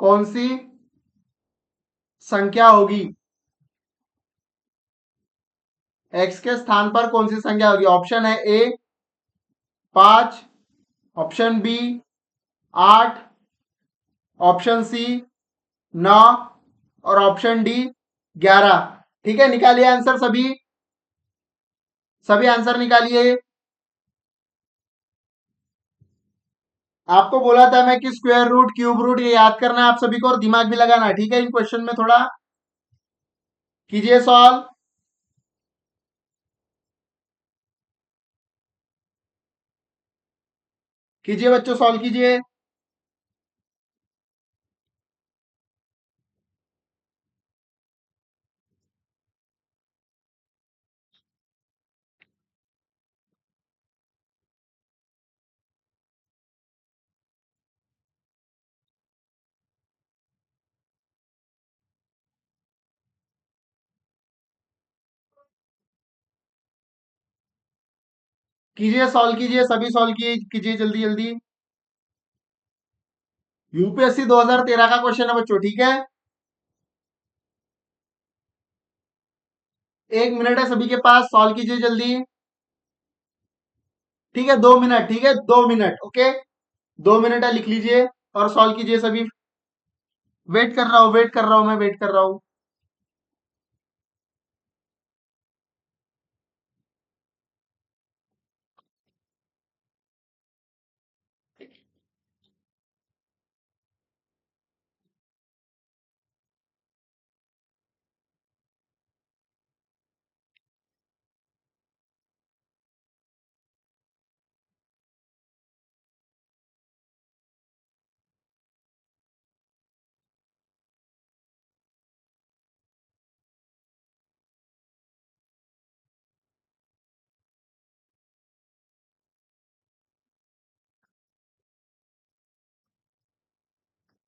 कौन सी संख्या होगी? x के स्थान पर कौन सी संख्या होगी? ऑप्शन है ए 5, ऑप्शन बी 8, ऑप्शन सी 9 और ऑप्शन डी 11। ठीक है, निकालिए आंसर सभी। सभी आंसर निकालिए। आपको बोला था मैं कि स्क्वायर रूट, क्यूब रूट ये याद करना है आप सभी को, और दिमाग भी लगाना है, ठीक है। इन क्वेश्चन में थोड़ा कीजिए सॉल्व। कीजिए बच्चों, सॉल्व कीजिए। कीजिए, सॉल्व कीजिए, सभी सॉल्व कीजिए जल्दी जल्दी। यूपीएससी 2013 का क्वेश्चन है बच्चों, ठीक है। 1 मिनट है सभी के पास, सॉल्व कीजिए जल्दी। ठीक है, 2 मिनट, ठीक है, 2 मिनट, ओके। 2 मिनट है, लिख लीजिए और सॉल्व कीजिए सभी। वेट कर रहा हूँ, वेट कर रहा हूँ, मैं वेट कर रहा हूँ।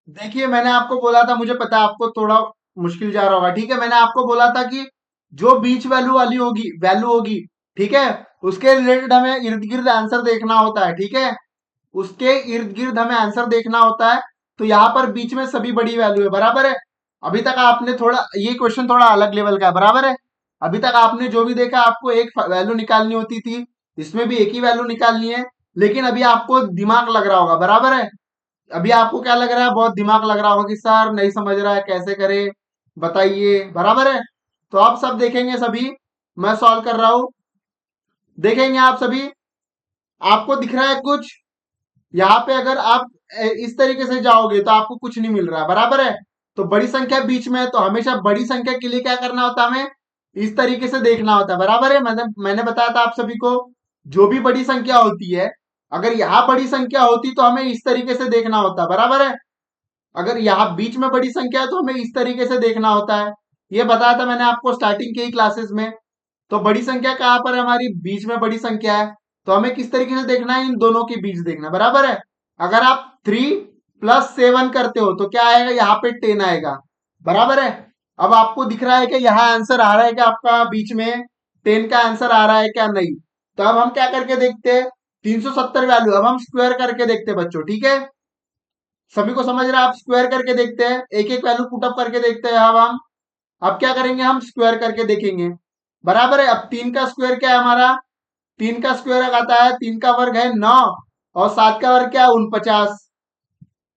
देखिए, मैंने आपको बोला था, मुझे पता है आपको थोड़ा मुश्किल जा रहा होगा, ठीक है। मैंने आपको बोला था कि जो बीच वैल्यू वाली होगी, वैल्यू होगी, ठीक है, उसके रिलेटेड हमें इर्द गिर्द आंसर देखना होता है, ठीक है। उसके इर्द गिर्द हमें आंसर देखना होता है। तो यहाँ पर बीच में सभी बड़ी वैल्यू है, बराबर है। अभी तक आपने थोड़ा, ये क्वेश्चन थोड़ा अलग लेवल का है, बराबर है। अभी तक आपने जो भी देखा, आपको एक वैल्यू निकालनी होती थी, इसमें भी एक ही वैल्यू निकालनी है। लेकिन अभी आपको दिमाग लग रहा होगा, बराबर है। अभी आपको क्या लग रहा है? बहुत दिमाग लग रहा होगा कि सर नहीं समझ रहा है, कैसे करे, बताइए, बराबर है। तो आप सब देखेंगे सभी, मैं सॉल्व कर रहा हूं, देखेंगे आप सभी। आपको दिख रहा है कुछ? यहाँ पे अगर आप इस तरीके से जाओगे तो आपको कुछ नहीं मिल रहा है, बराबर है। तो बड़ी संख्या बीच में है, तो हमेशा बड़ी संख्या के लिए क्या करना होता है? हमें इस तरीके से देखना होता है, बराबर है। मैंने बताया था आप सभी को, जो भी बड़ी संख्या होती है, अगर यहाँ बड़ी संख्या होती तो हमें इस तरीके से देखना होता है, बराबर है। अगर यहाँ बीच में बड़ी संख्या है तो हमें इस तरीके से देखना होता है। ये बताया था मैंने आपको स्टार्टिंग के ही क्लासेस में। तो बड़ी संख्या कहाँ पर है? हमारी बीच में बड़ी संख्या है। तो हमें किस तरीके से देखना है? इन दोनों के बीच देखना है, बराबर है। अगर आप 3 + 7 करते हो तो क्या आएगा? यहाँ पे 10 आएगा, बराबर है। अब आपको दिख रहा है कि यहाँ आंसर आ रहा है कि आपका बीच में 10 का आंसर आ रहा है क्या? नहीं। तो अब हम क्या करके देखते हैं? 370 वैल्यू, अब हम स्क्वायर करके देखते हैं बच्चों, ठीक है। सभी को समझ रहे हैं? आप स्क्वायर करके देखते हैं, एक एक वैल्यू पुटअप करके देखते हैं अब हम। अब क्या करेंगे, हम स्क्वायर करके देखेंगे। बराबर है। अब 3 का स्क्वायर क्या है हमारा, 3 का स्क्वायर आता है, 3 का वर्ग है 9, और 7 का वर्ग क्या है 49।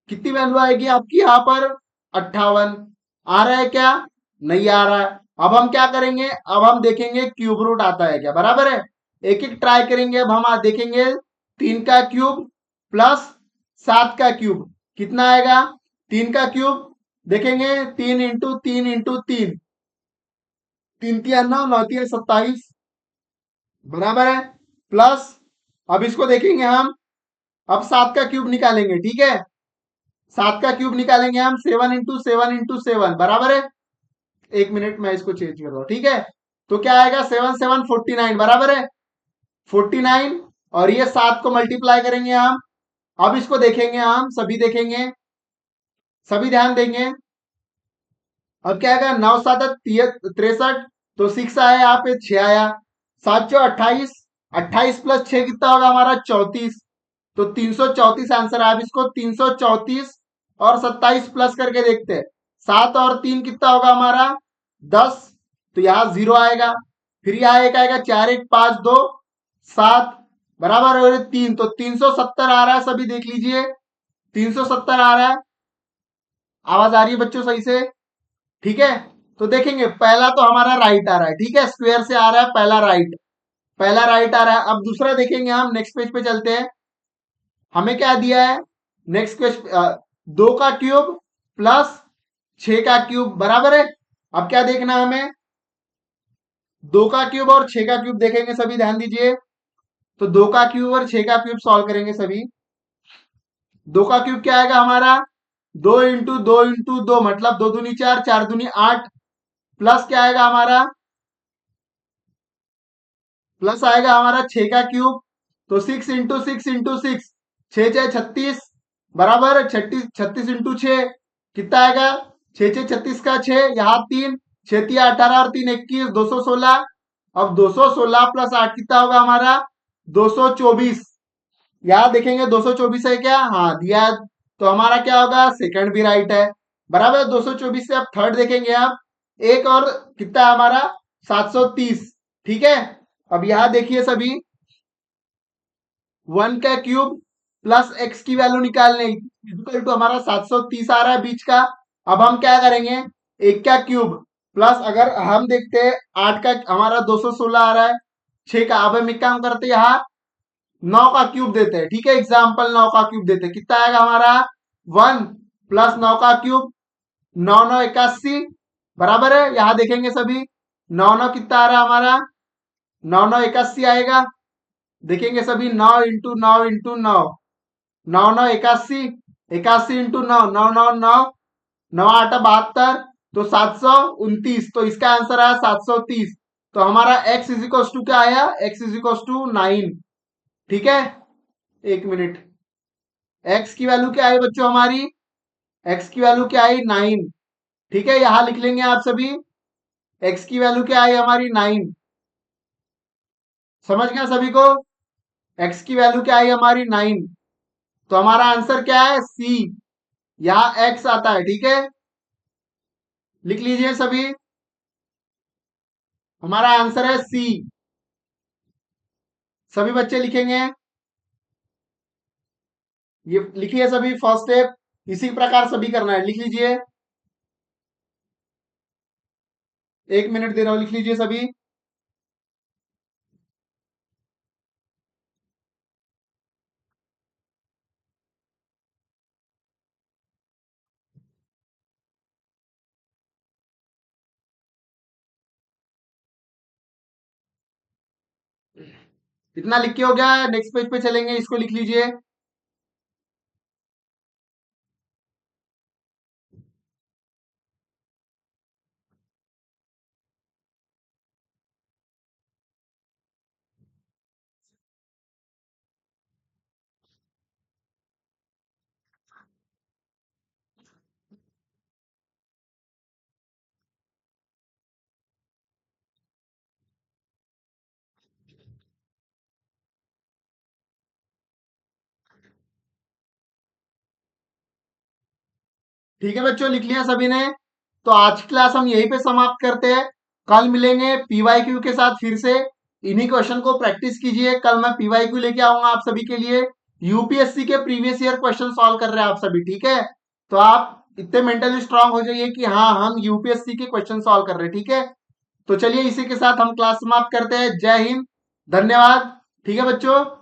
कितनी वैल्यू आएगी आपकी यहाँ पर, 58। आ रहा है क्या, नहीं आ रहा है। अब हम क्या करेंगे, अब हम देखेंगे क्यूब रूट आता है क्या। बराबर है, एक एक ट्राई करेंगे। अब हम आज देखेंगे 3 का क्यूब प्लस 7 का क्यूब कितना आएगा। 3 का क्यूब देखेंगे, 3 इंटू 3 इंटू 3, 3 3 9 9 3 27, बराबर है। प्लस अब इसको देखेंगे हम, अब 7 का क्यूब निकालेंगे, ठीक है। 7 का क्यूब निकालेंगे हम, 7 इंटू 7 इंटू 7, बराबर है। 1 मिनट मैं इसको चेंज कर रहा हूं, ठीक है। तो क्या आएगा, 7 7 49, बराबर है 49। और ये 7 को मल्टीप्लाई करेंगे हम। अब इसको देखेंगे हम, सभी देखेंगे, सभी ध्यान देंगे। अब क्या आएगा, 9 7 63, तो 6 आया, यहाँ पे 6 आया। 7 4 28, 28 प्लस 6 कितना होगा हमारा, 34। तो 334 आंसर है। अब इसको 334 और 27 प्लस करके देखते हैं। 7 और 3 कितना होगा हमारा, 10। तो यहाँ 0 आएगा। फिर यहाँ एक आएगा, 4 1 5 2 7, बराबर है 3। तो 370 आ रहा है, सभी देख लीजिए, 370 आ रहा है। आवाज आ रही है बच्चों सही से, ठीक है। तो देखेंगे, पहला तो हमारा राइट आ रहा है, ठीक है, स्क्वायर से आ रहा है पहला राइट, पहला राइट आ रहा है। अब दूसरा देखेंगे हम, नेक्स्ट पेज पे चलते हैं। हमें क्या दिया है, नेक्स्ट क्वेश्चन, 2 का क्यूब प्लस 6 का क्यूब, बराबर है। अब क्या देखना है हमें, 2 का क्यूब और 6 का क्यूब देखेंगे, सभी ध्यान दीजिए। तो 2 का क्यूब और 6 का क्यूब सॉल्व करेंगे सभी। 2 का क्यूब क्या आएगा हमारा, 2 इंटू 2 इंटू 2, मतलब 2 दूनी 4, 4 दूनी 8, प्लस क्या आएगा हमारा, प्लस आएगा हमारा 6 का क्यूब। तो 6 इंटू 6 इंटू 6, 6 6 36, बराबर 36, 36 इंटू 6 कितना आएगा, 6 6 36 का 6, यहाँ 3, 6 3 18 और 3 21, 216। अब 216 प्लस 8 कितना होगा हमारा, 224। यहाँ देखेंगे 224 है क्या, हाँ दिया है। तो हमारा क्या होगा, सेकंड भी राइट है, बराबर 224 से। अब थर्ड देखेंगे आप, एक और कितना है हमारा, 730, ठीक है। अब यहां देखिए सभी, 1 का क्यूब प्लस एक्स की वैल्यू निकालने, इक्वल टू हमारा 730 आ रहा है बीच का। अब हम क्या करेंगे, 1 का क्यूब प्लस, अगर हम देखते हैं 8 का हमारा 216 आ रहा है, 6 का। अब हम एक काम करते हैं, यहाँ 9 का क्यूब देते हैं, ठीक है, एग्जाम्पल 9 का क्यूब देते हैं। कितना आएगा हमारा, 1 प्लस 9 का क्यूब, 9 9 81, बराबर है। यहां देखेंगे सभी, 9 9 कितना आ रहा है हमारा, 9 9 81 आएगा। देखेंगे सभी, 9 इंटू 9 इंटू 9, 9 9 81, 81 इंटू 9, 9 9 9, 9 8 72, तो 729। तो इसका आंसर आया 730। तो हमारा x इज इक्वल टू क्या आया, x इज इक्वल टू 9, ठीक है। 1 मिनट, x की वैल्यू क्या आई बच्चों हमारी, x की वैल्यू क्या आई, 9, ठीक है। यहां लिख लेंगे आप सभी, x की वैल्यू क्या आई हमारी, 9। समझ गया सभी को, x की वैल्यू क्या आई हमारी, 9। तो हमारा आंसर क्या है, सी। यहां x आता है, ठीक है, लिख लीजिए सभी, हमारा आंसर है सी। सभी बच्चे लिखेंगे, ये लिखिए सभी, फर्स्ट स्टेप इसी प्रकार सभी करना है, लिख लीजिए। 1 मिनट दे रहा हूं, लिख लीजिए सभी। इतना लिख के हो गया, नेक्स्ट पेज पे चलेंगे, इसको लिख लीजिए। ठीक है बच्चों, लिख लिया सभी ने। तो आज की क्लास हम यहीं पे समाप्त करते हैं। कल मिलेंगे पीवाईक्यू के साथ फिर से। इन्हीं क्वेश्चन को प्रैक्टिस कीजिए। कल मैं पीवाईक्यू लेके आऊंगा आप सभी के लिए। यूपीएससी के प्रीवियस ईयर क्वेश्चन सॉल्व कर रहे हैं आप सभी, ठीक है? तो आप इतने मेंटली स्ट्रांग हो जाइए कि हाँ, हम यूपीएससी के क्वेश्चन सॉल्व कर रहे हैं, ठीक है? तो चलिए इसी के साथ हम क्लास समाप्त करते हैं। जय हिंद, धन्यवाद। ठीक है बच्चों।